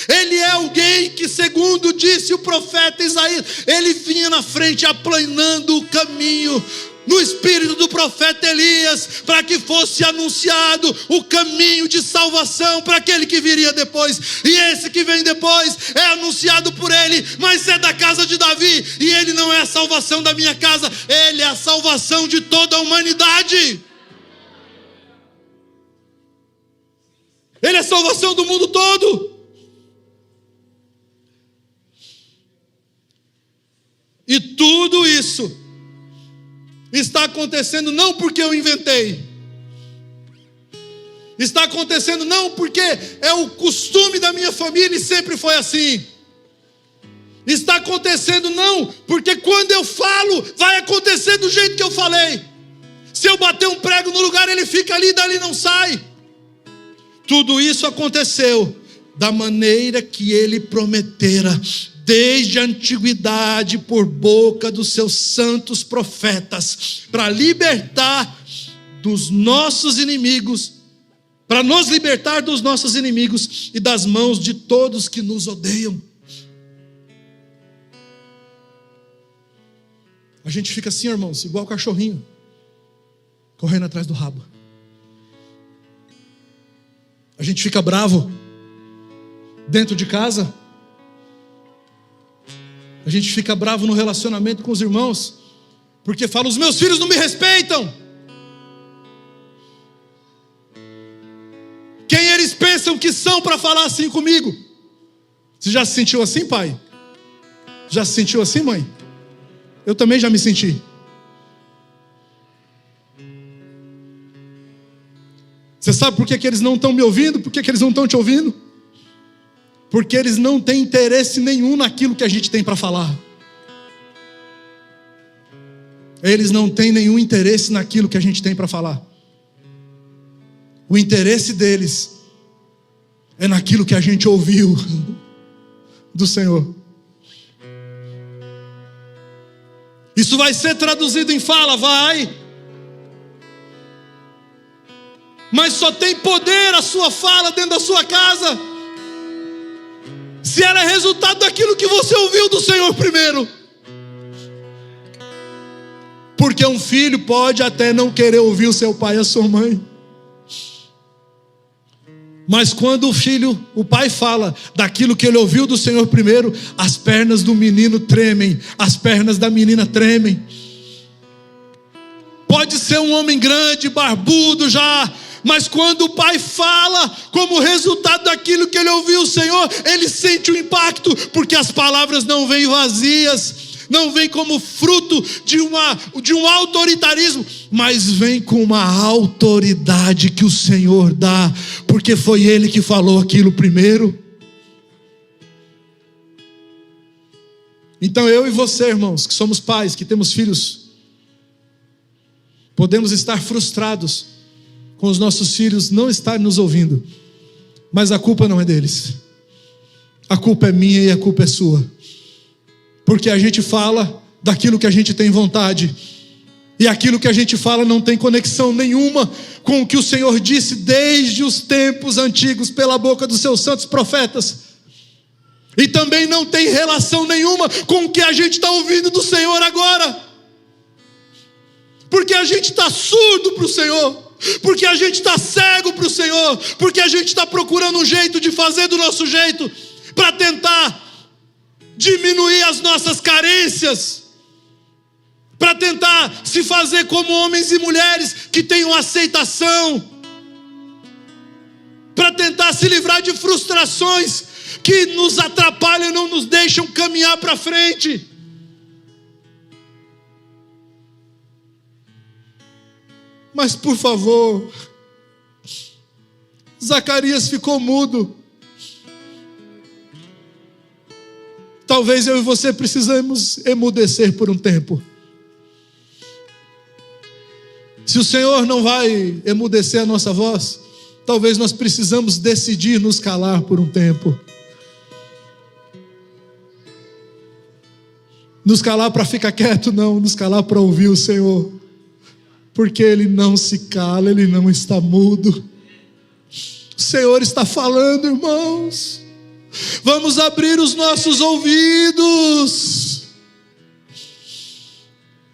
Ele é alguém que, segundo disse o profeta Isaías, ele vinha na frente aplanando o caminho no espírito do profeta Elias, para que fosse anunciado o caminho de salvação para aquele que viria depois. E esse que vem depois é anunciado por ele, mas é da casa de Davi. E ele não é a salvação da minha casa, ele é a salvação de toda a humanidade. Ele é a salvação do mundo todo. E tudo isso está acontecendo não porque eu inventei. Está acontecendo não porque é o costume da minha família e sempre foi assim. Está acontecendo não porque quando eu falo, vai acontecer do jeito que eu falei. Se eu bater um prego no lugar, ele fica ali e dali não sai. Tudo isso aconteceu da maneira que ele prometera, desde a antiguidade, por boca dos seus santos profetas, para libertar dos nossos inimigos, para nos libertar dos nossos inimigos e das mãos de todos que nos odeiam. A gente fica assim, irmãos, igual cachorrinho, correndo atrás do rabo. A gente fica bravo dentro de casa. A gente fica bravo no relacionamento com os irmãos, porque fala: os meus filhos não me respeitam. Quem eles pensam que são para falar assim comigo? Você já se sentiu assim, pai? Já se sentiu assim, mãe? Eu também já me senti. Você sabe por que eles não estão me ouvindo? Por que eles não estão te ouvindo? Porque eles não têm interesse nenhum naquilo que a gente tem para falar. Eles não têm nenhum interesse naquilo que a gente tem para falar. O interesse deles é naquilo que a gente ouviu do Senhor. Isso vai ser traduzido em fala, vai. Mas só tem poder a sua fala dentro da sua casa se ela é resultado daquilo que você ouviu do Senhor primeiro. Porque um filho pode até não querer ouvir o seu pai e a sua mãe, mas quando o pai fala daquilo que ele ouviu do Senhor primeiro, as pernas do menino tremem, as pernas da menina tremem. Pode ser um homem grande, barbudo já, mas quando o pai fala como resultado daquilo que ele ouviu o Senhor, ele sente o impacto, porque as palavras não vêm vazias, não vêm como fruto de um autoritarismo, mas vem com uma autoridade que o Senhor dá, porque foi Ele que falou aquilo primeiro. Então eu e você, irmãos, que somos pais, que temos filhos, podemos estar frustrados com os nossos filhos não estarem nos ouvindo, mas a culpa não é deles, a culpa é minha e a culpa é sua, porque a gente fala daquilo que a gente tem vontade, e aquilo que a gente fala não tem conexão nenhuma com o que o Senhor disse desde os tempos antigos pela boca dos seus santos profetas, e também não tem relação nenhuma com o que a gente está ouvindo do Senhor agora, porque a gente está surdo para o Senhor, porque a gente está cego para o Senhor, porque a gente está procurando um jeito de fazer do nosso jeito, para tentar diminuir as nossas carências, para tentar se fazer como homens e mulheres que tenham aceitação, para tentar se livrar de frustrações que nos atrapalham e não nos deixam caminhar para frente. Mas por favor, Zacarias ficou mudo. Talvez eu e você precisamos emudecer por um tempo. Se o Senhor não vai emudecer a nossa voz, talvez nós precisamos decidir nos calar por um tempo. Nos calar para ficar quieto, não, nos calar para ouvir o Senhor. Porque Ele não se cala, Ele não está mudo. O Senhor está falando, irmãos. Vamos abrir os nossos ouvidos.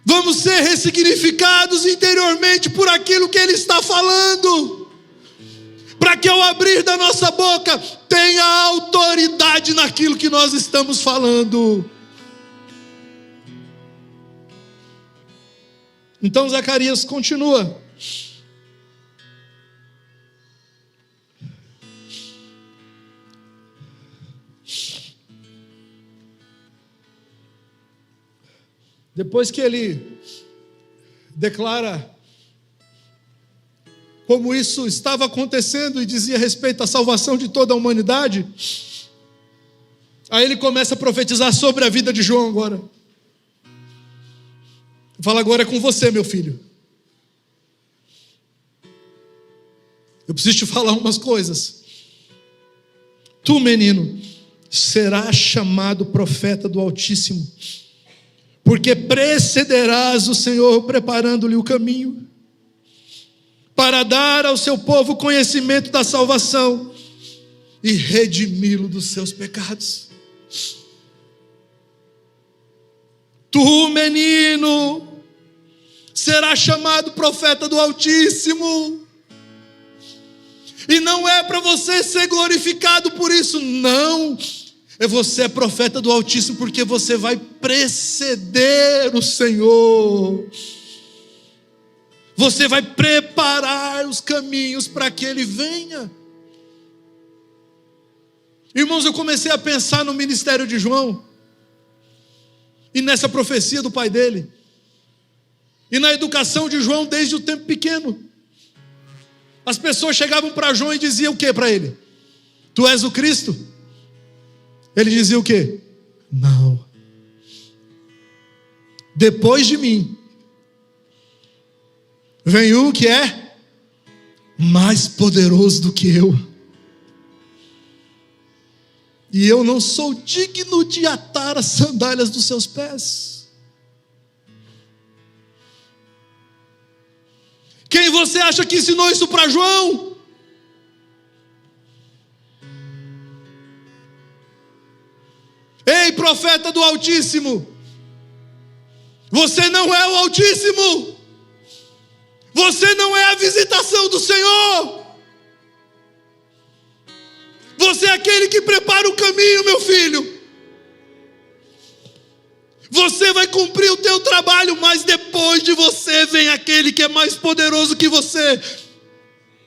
Vamos ser ressignificados interiormente por aquilo que Ele está falando, para que ao abrir da nossa boca tenha autoridade naquilo que nós estamos falando. Então Zacarias continua. Depois que ele declara como isso estava acontecendo e dizia respeito à salvação de toda a humanidade, aí ele começa a profetizar sobre a vida de João agora. Fala, agora é com você, meu filho. Eu preciso te falar umas coisas. Tu, menino, serás chamado profeta do Altíssimo, porque precederás o Senhor preparando-lhe o caminho, para dar ao seu povo conhecimento da salvação e redimi-lo dos seus pecados. Tu, menino, será chamado profeta do Altíssimo. E não é para você ser glorificado por isso, não. Você é profeta do Altíssimo porque você vai preceder o Senhor. Você vai preparar os caminhos para que Ele venha. Irmãos, eu comecei a pensar no ministério de João, e nessa profecia do pai dele, e na educação de João desde o tempo pequeno. As pessoas chegavam para João e diziam o que para ele? Tu és o Cristo? Ele dizia o quê? Não. Depois de mim vem o que é mais poderoso do que eu, e eu não sou digno de atar as sandálias dos seus pés. você acha que ensinou isso para João? Ei, profeta do Altíssimo, você não é o Altíssimo, você não é a visitação do Senhor, você é aquele que prepara o caminho, meu filho. Você vai cumprir o teu trabalho, mas depois de você vem aquele que é mais poderoso que você.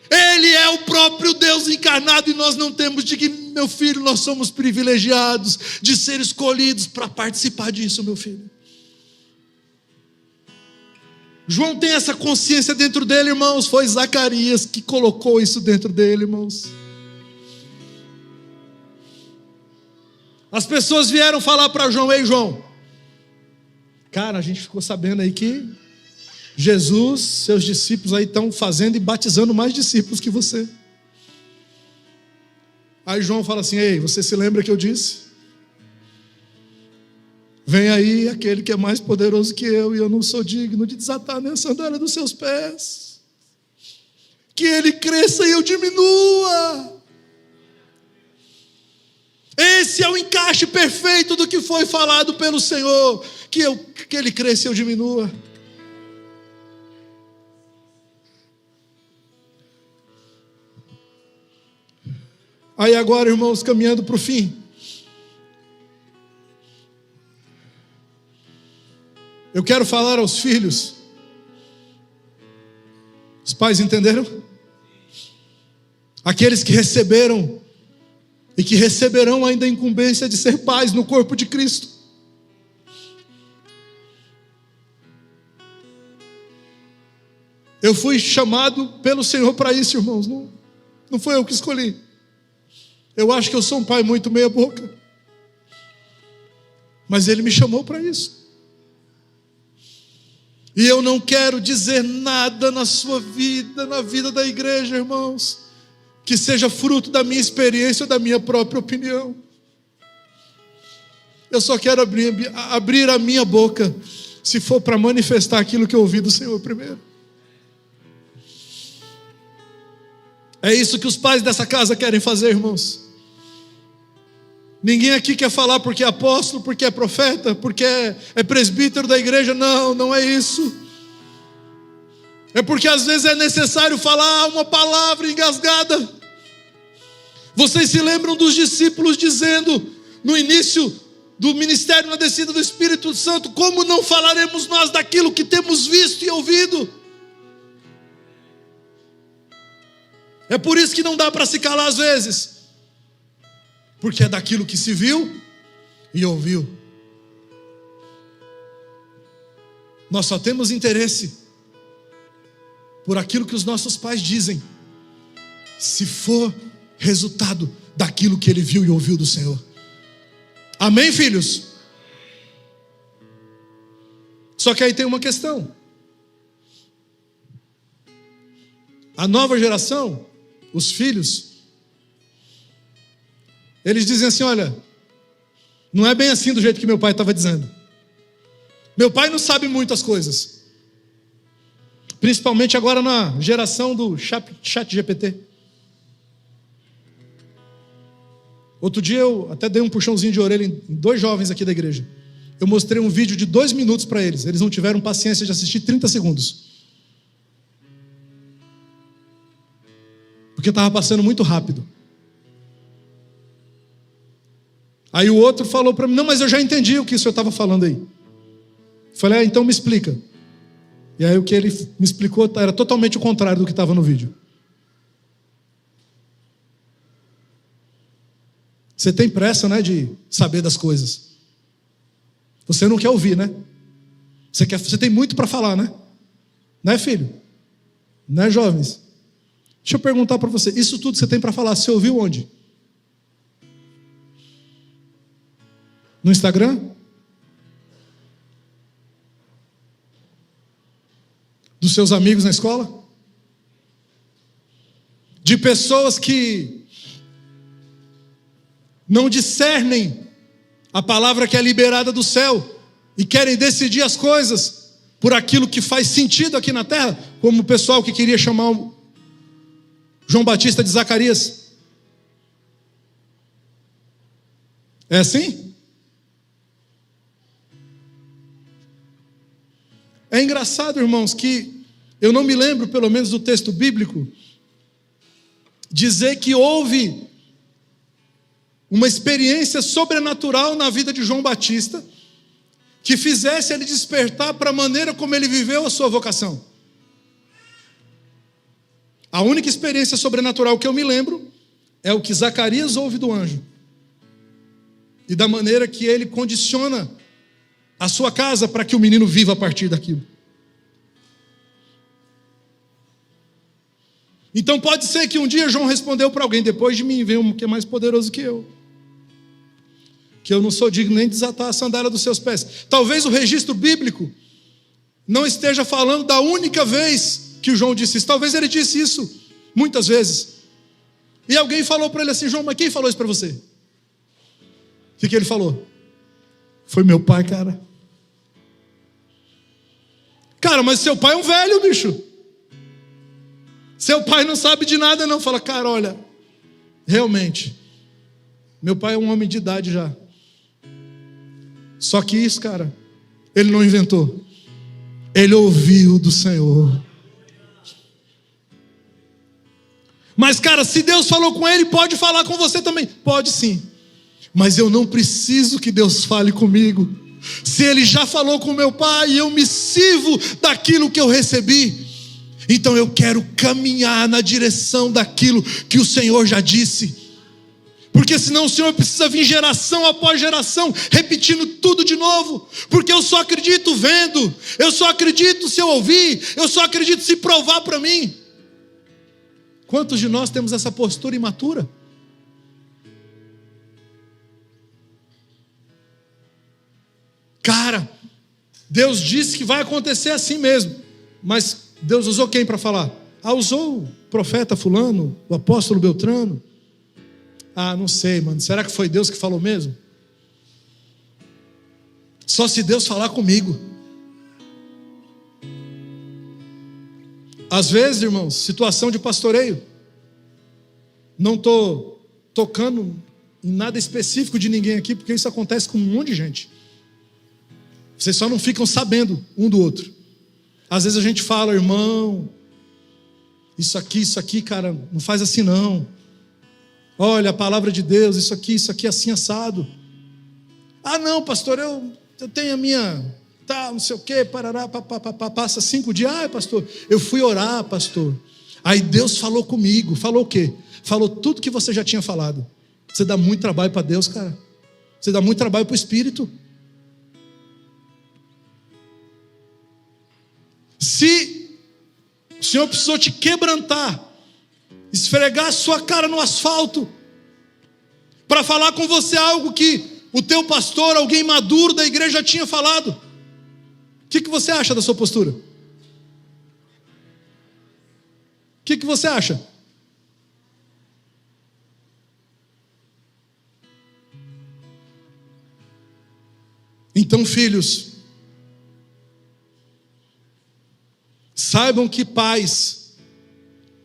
Ele é o próprio Deus encarnado, e nós não temos de que, meu filho, nós somos privilegiados de ser escolhidos para participar disso, meu filho. João tem essa consciência dentro dele, irmãos. Foi Zacarias que colocou isso dentro dele, irmãos. As pessoas vieram falar para João: ei, João, cara, a gente ficou sabendo aí que Jesus, seus discípulos aí estão fazendo e batizando mais discípulos que você. Aí João fala assim: ei, você se lembra que eu disse? Vem aí aquele que é mais poderoso que eu, e eu não sou digno de desatar nem a sandália dos seus pés. Que ele cresça e eu diminua. Esse é o encaixe perfeito do que foi falado pelo Senhor. Que ele cresça e eu diminua. Aí agora, irmãos, caminhando para o fim. Eu quero falar aos filhos. Os pais entenderam? Aqueles que receberam e que receberão ainda a incumbência de ser pais no corpo de Cristo. Eu fui chamado pelo Senhor para isso, irmãos. Não foi eu que escolhi. Eu acho que eu sou um pai muito meia boca, mas Ele me chamou para isso. E eu não quero dizer nada na sua vida, na vida da igreja, irmãos, que seja fruto da minha experiência ou da minha própria opinião. Eu só quero abrir a minha boca, se for para manifestar aquilo que eu ouvi do Senhor primeiro. É isso que os pais dessa casa querem fazer, irmãos. Ninguém aqui quer falar porque é apóstolo, porque é profeta, porque é presbítero da igreja. Não, não é isso. É porque às vezes é necessário falar uma palavra engasgada. Vocês se lembram dos discípulos dizendo no início do ministério, na descida do Espírito Santo: como não falaremos nós daquilo que temos visto e ouvido? É por isso que não dá para se calar às vezes, porque é daquilo que se viu e ouviu. Nós só temos interesse por aquilo que os nossos pais dizem, se for resultado daquilo que ele viu e ouviu do Senhor. Amém, filhos? Só que aí tem uma questão. A nova geração, os filhos, eles dizem assim: olha, não é bem assim do jeito que meu pai estava dizendo. Meu pai não sabe muitas coisas, principalmente agora na geração do chat GPT. Outro dia eu até dei um puxãozinho de orelha em 2 jovens aqui da igreja. Eu mostrei um vídeo de 2 minutos para eles. Eles não tiveram paciência de assistir 30 segundos. Porque estava passando muito rápido. Aí o outro falou para mim: não, mas eu já entendi o que o senhor estava falando aí. Eu falei: então me explica. E aí o que ele me explicou era totalmente o contrário do que estava no vídeo. Você tem pressa, né, de saber das coisas. Você não quer ouvir, né? Você tem muito para falar, né? Né, filho? Né, jovens? Deixa eu perguntar para você: isso tudo que você tem para falar, você ouviu onde? No Instagram? Dos seus amigos na escola? De pessoas que não discernem a palavra que é liberada do céu e querem decidir as coisas por aquilo que faz sentido aqui na terra, como o pessoal que queria chamar o João Batista de Zacarias. É assim? É engraçado, irmãos, que eu não me lembro, pelo menos do texto bíblico, dizer que houve uma experiência sobrenatural na vida de João Batista que fizesse ele despertar para a maneira como ele viveu a sua vocação. A única experiência sobrenatural que eu me lembro é o que Zacarias ouve do anjo e da maneira que ele condiciona a sua casa para que o menino viva a partir daquilo. Então pode ser que um dia João respondeu para alguém: depois de mim vem um que é mais poderoso que eu não sou digno nem de desatar a sandália dos seus pés. Talvez o registro bíblico não esteja falando da única vez que João disse isso. Talvez ele disse isso muitas vezes. E alguém falou para ele assim: João, mas quem falou isso para você? O que ele falou? Foi meu pai, cara. Cara, mas seu pai é um velho, bicho. Seu pai não sabe de nada não. Fala: cara, olha, realmente, meu pai é um homem de idade já. Só que isso, cara, ele não inventou. Ele ouviu do Senhor. Mas, cara, se Deus falou com ele, pode falar com você também. Pode sim. Mas eu não preciso que Deus fale comigo. Se ele já falou com meu pai, eu me sirvo daquilo que eu recebi. Então eu quero caminhar na direção daquilo que o Senhor já disse. Porque senão o Senhor precisa vir geração após geração, repetindo tudo de novo. Porque eu só acredito vendo, eu só acredito se eu ouvir, eu só acredito se provar para mim. Quantos de nós temos essa postura imatura? Cara, Deus disse que vai acontecer assim mesmo. Mas Deus usou quem para falar? Usou o profeta fulano, o apóstolo Beltrano. Não sei, mano. Será que foi Deus que falou mesmo? Só se Deus falar comigo. Às vezes, irmãos, situação de pastoreio. Não estou tocando em nada específico de ninguém aqui, porque isso acontece com um monte de gente. Vocês só não ficam sabendo um do outro. Às vezes a gente fala: irmão, isso aqui, cara, não faz assim não. Olha, a palavra de Deus, isso aqui assim assado. Não, pastor, eu tenho a minha, não sei o quê, parará, passa 5 dias. Pastor, eu fui orar, pastor. Aí Deus falou comigo. Falou o quê? Falou tudo que você já tinha falado. Você dá muito trabalho para Deus, cara. Você dá muito trabalho para o Espírito. Se o Senhor precisou te quebrantar, esfregar a sua cara no asfalto, para falar com você algo que o teu pastor, alguém maduro da igreja tinha falado, o que você acha da sua postura? O que você acha? Então, filhos, saibam que pais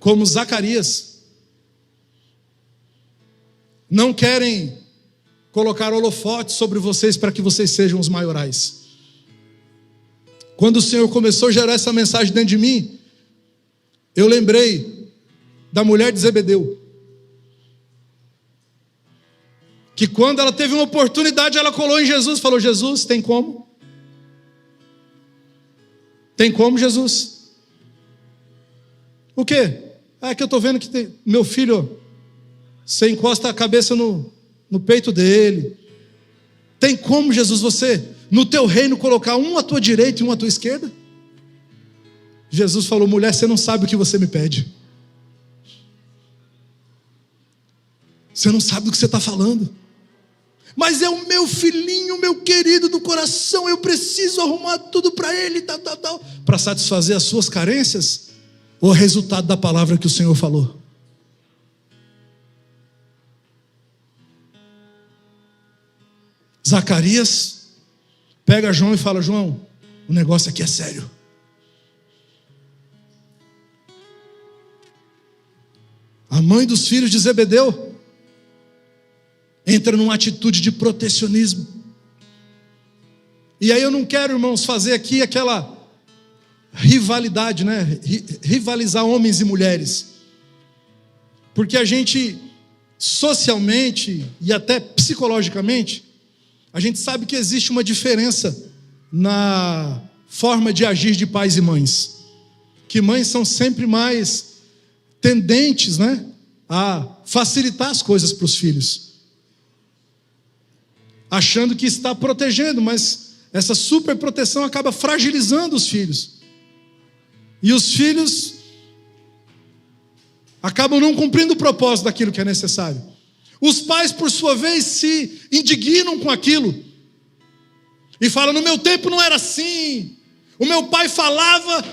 como Zacarias não querem colocar holofotes sobre vocês para que vocês sejam os maiorais. Quando o Senhor começou a gerar essa mensagem dentro de mim, eu lembrei da mulher de Zebedeu, que quando ela teve uma oportunidade, ela colou em Jesus e falou: Jesus, tem como? Tem como, Jesus? O quê? É que eu estou vendo que meu filho, você encosta a cabeça no peito dele. Tem como, Jesus, você no teu reino colocar um à tua direita e um à tua esquerda? Jesus falou: mulher, você não sabe o que você me pede. Você não sabe do que você está falando. Mas é o meu filhinho, meu querido do coração, eu preciso arrumar tudo para ele, tal. Para satisfazer as suas carências? Ou o resultado da palavra que o Senhor falou? Zacarias pega João e fala: João, O negócio aqui é sério. A mãe dos filhos de Zebedeu entra numa atitude de protecionismo. E aí eu não quero, irmãos, fazer aqui aquela rivalidade, né? Rivalizar homens e mulheres. Porque a gente, socialmente e até psicologicamente, a gente sabe que existe uma diferença na forma de agir de pais e mães. Que mães são sempre mais tendentes, né, a facilitar as coisas para os filhos, achando que está protegendo, mas essa super proteção acaba fragilizando os filhos, e os filhos acabam não cumprindo o propósito daquilo que é necessário. Os pais, por sua vez, se indignam com aquilo e falam: no meu tempo não era assim, o meu pai falava,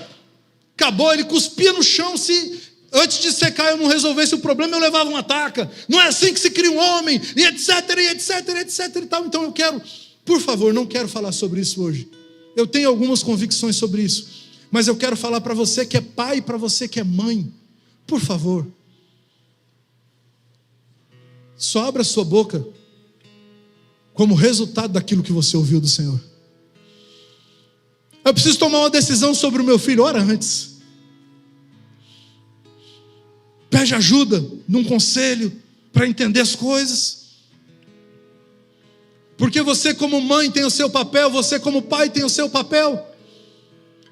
acabou, ele cuspia no chão, se antes de secar eu não resolvesse o problema, eu levava uma taca. Não é assim que se cria um homem, e etc, e etc, e etc e tal. Então eu quero, por favor, não quero falar sobre isso hoje. Eu tenho algumas convicções sobre isso, mas eu quero falar para você que é pai e para você que é mãe. Por favor, só abra sua boca como resultado daquilo que você ouviu do Senhor. Eu preciso tomar uma decisão sobre o meu filho. Ora antes. Pede ajuda num conselho para entender as coisas. Porque você como mãe tem o seu papel, você como pai tem o seu papel.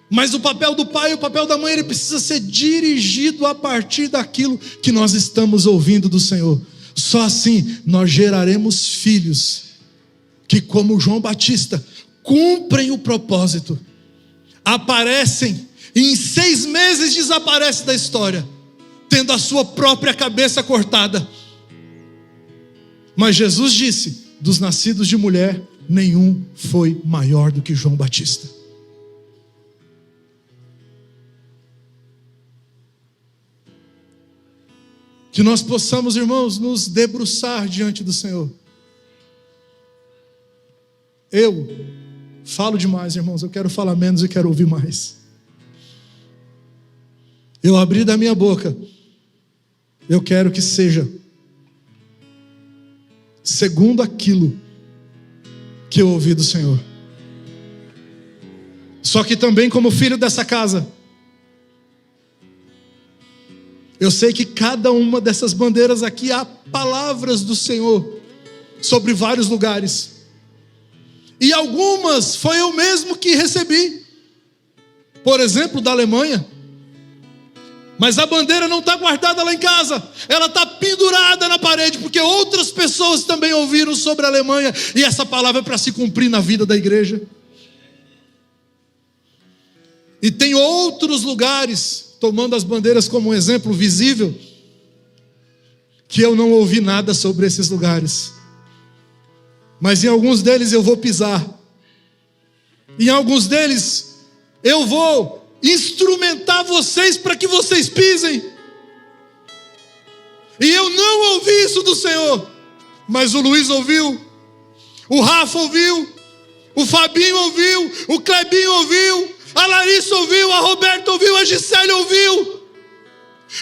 Mas o papel do pai e o papel da mãe, ele precisa ser dirigido a partir daquilo que nós estamos ouvindo do Senhor. Só assim nós geraremos filhos que, como João Batista, cumprem o propósito, aparecem e em 6 meses desaparecem da história, tendo a sua própria cabeça cortada. Mas Jesus disse: dos nascidos de mulher, nenhum foi maior do que João Batista. Que nós possamos, irmãos, nos debruçar diante do Senhor. Eu falo demais, irmãos, eu quero falar menos e quero ouvir mais. Eu abri da minha boca, eu quero que seja segundo aquilo que eu ouvi do Senhor. Só que também, como filho dessa casa, eu sei que cada uma dessas bandeiras aqui há palavras do Senhor sobre vários lugares. E algumas foi eu mesmo que recebi. Por exemplo, da Alemanha. Mas a bandeira não está guardada lá em casa. Ela está pendurada na parede, porque outras pessoas também ouviram sobre a Alemanha. E essa palavra é para se cumprir na vida da igreja. E tem outros lugares, tomando as bandeiras como um exemplo visível, que eu não ouvi nada sobre esses lugares. Mas em alguns deles eu vou pisar. Em alguns deles eu vou instrumentar vocês para que vocês pisem. E eu não ouvi isso do Senhor, mas o Luiz ouviu, o Rafa ouviu, o Fabinho ouviu, o Clebinho ouviu, a Larissa ouviu, a Roberta ouviu, a Gisele ouviu.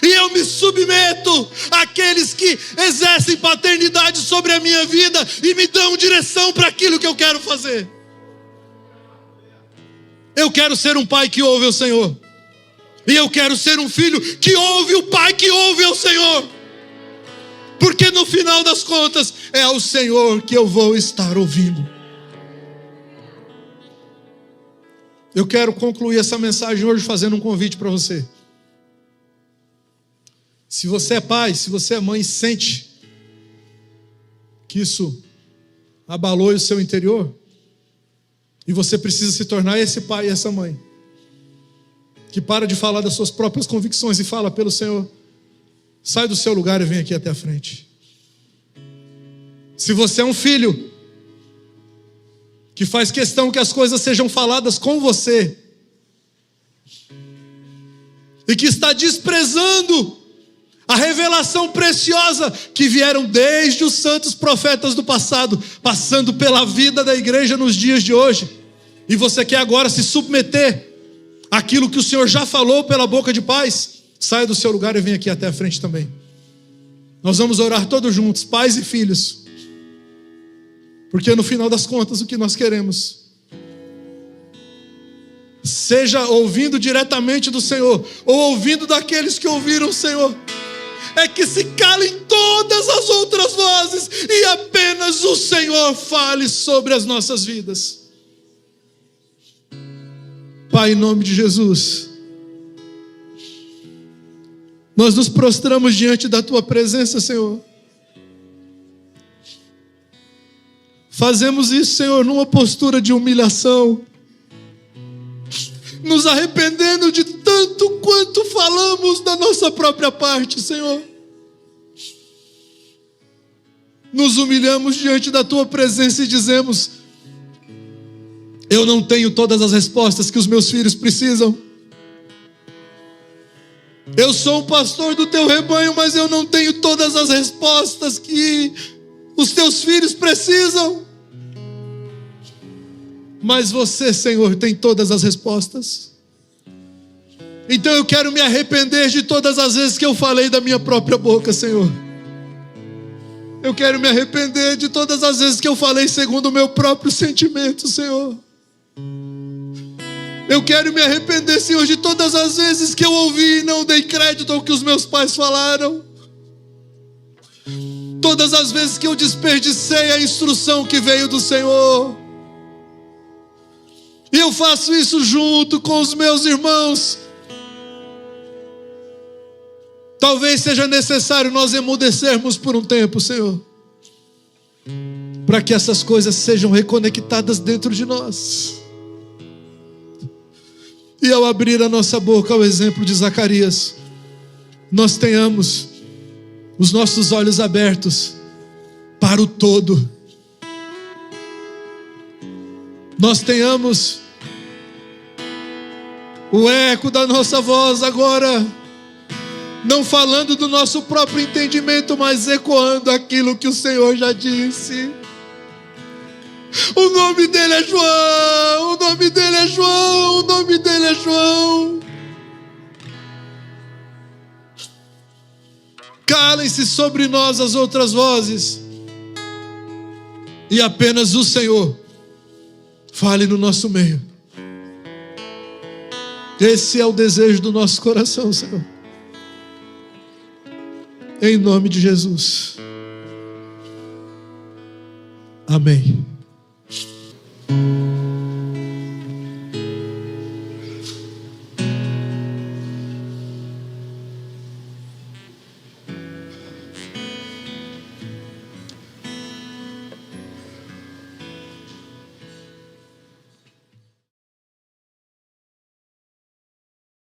E eu me submeto àqueles que exercem paternidade sobre a minha vida e me dão direção para aquilo que eu quero fazer. Eu quero ser um pai que ouve o Senhor. E eu quero ser um filho que ouve o pai que ouve o Senhor. Porque no final das contas é ao Senhor que eu vou estar ouvindo. Eu quero concluir essa mensagem hoje fazendo um convite para você. Se você é pai, se você é mãe, sente que isso abalou o seu interior, e você precisa se tornar esse pai e essa mãe que para de falar das suas próprias convicções e fala pelo Senhor, sai do seu lugar e vem aqui até a frente. Se você é um filho que faz questão que as coisas sejam faladas com você e que está desprezando a revelação preciosa que vieram desde os santos profetas do passado, passando pela vida da igreja nos dias de hoje, e você quer agora se submeter àquilo que o Senhor já falou pela boca de pais, saia do seu lugar e venha aqui até a frente também. Nós vamos orar todos juntos, pais e filhos, porque no final das contas o que nós queremos, seja ouvindo diretamente do Senhor, ou ouvindo daqueles que ouviram o Senhor, é que se calem todas as outras vozes e apenas o Senhor fale sobre as nossas vidas. Pai, em nome de Jesus, nós nos prostramos diante da Tua presença, Senhor. Fazemos isso, Senhor, numa postura de humilhação, nos arrependendo de tanto quanto falamos da nossa própria parte, Senhor. Nos humilhamos diante da Tua presença e dizemos: eu não tenho todas as respostas que os meus filhos precisam. Eu sou um pastor do Teu rebanho, mas eu não tenho todas as respostas que os Teus filhos precisam. Mas Você, Senhor, tem todas as respostas. Então eu quero me arrepender de todas as vezes que eu falei da minha própria boca, Senhor. Eu quero me arrepender de todas as vezes que eu falei segundo o meu próprio sentimento, Senhor. Eu quero me arrepender, Senhor, de todas as vezes que eu ouvi e não dei crédito ao que os meus pais falaram. Todas as vezes que eu desperdicei a instrução que veio do Senhor. E eu faço isso junto com os meus irmãos. Talvez seja necessário nós emudecermos por um tempo, Senhor, para que essas coisas sejam reconectadas dentro de nós. E ao abrir a nossa boca ao exemplo de Zacarias, nós tenhamos os nossos olhos abertos para o todo. Nós tenhamos o eco da nossa voz agora, não falando do nosso próprio entendimento, mas ecoando aquilo que o Senhor já disse. O nome dele é João, o nome dele é João, o nome dele é João. Calem-se sobre nós as outras vozes, e apenas o Senhor fale no nosso meio. Esse é o desejo do nosso coração, Senhor. Em nome de Jesus. Amém.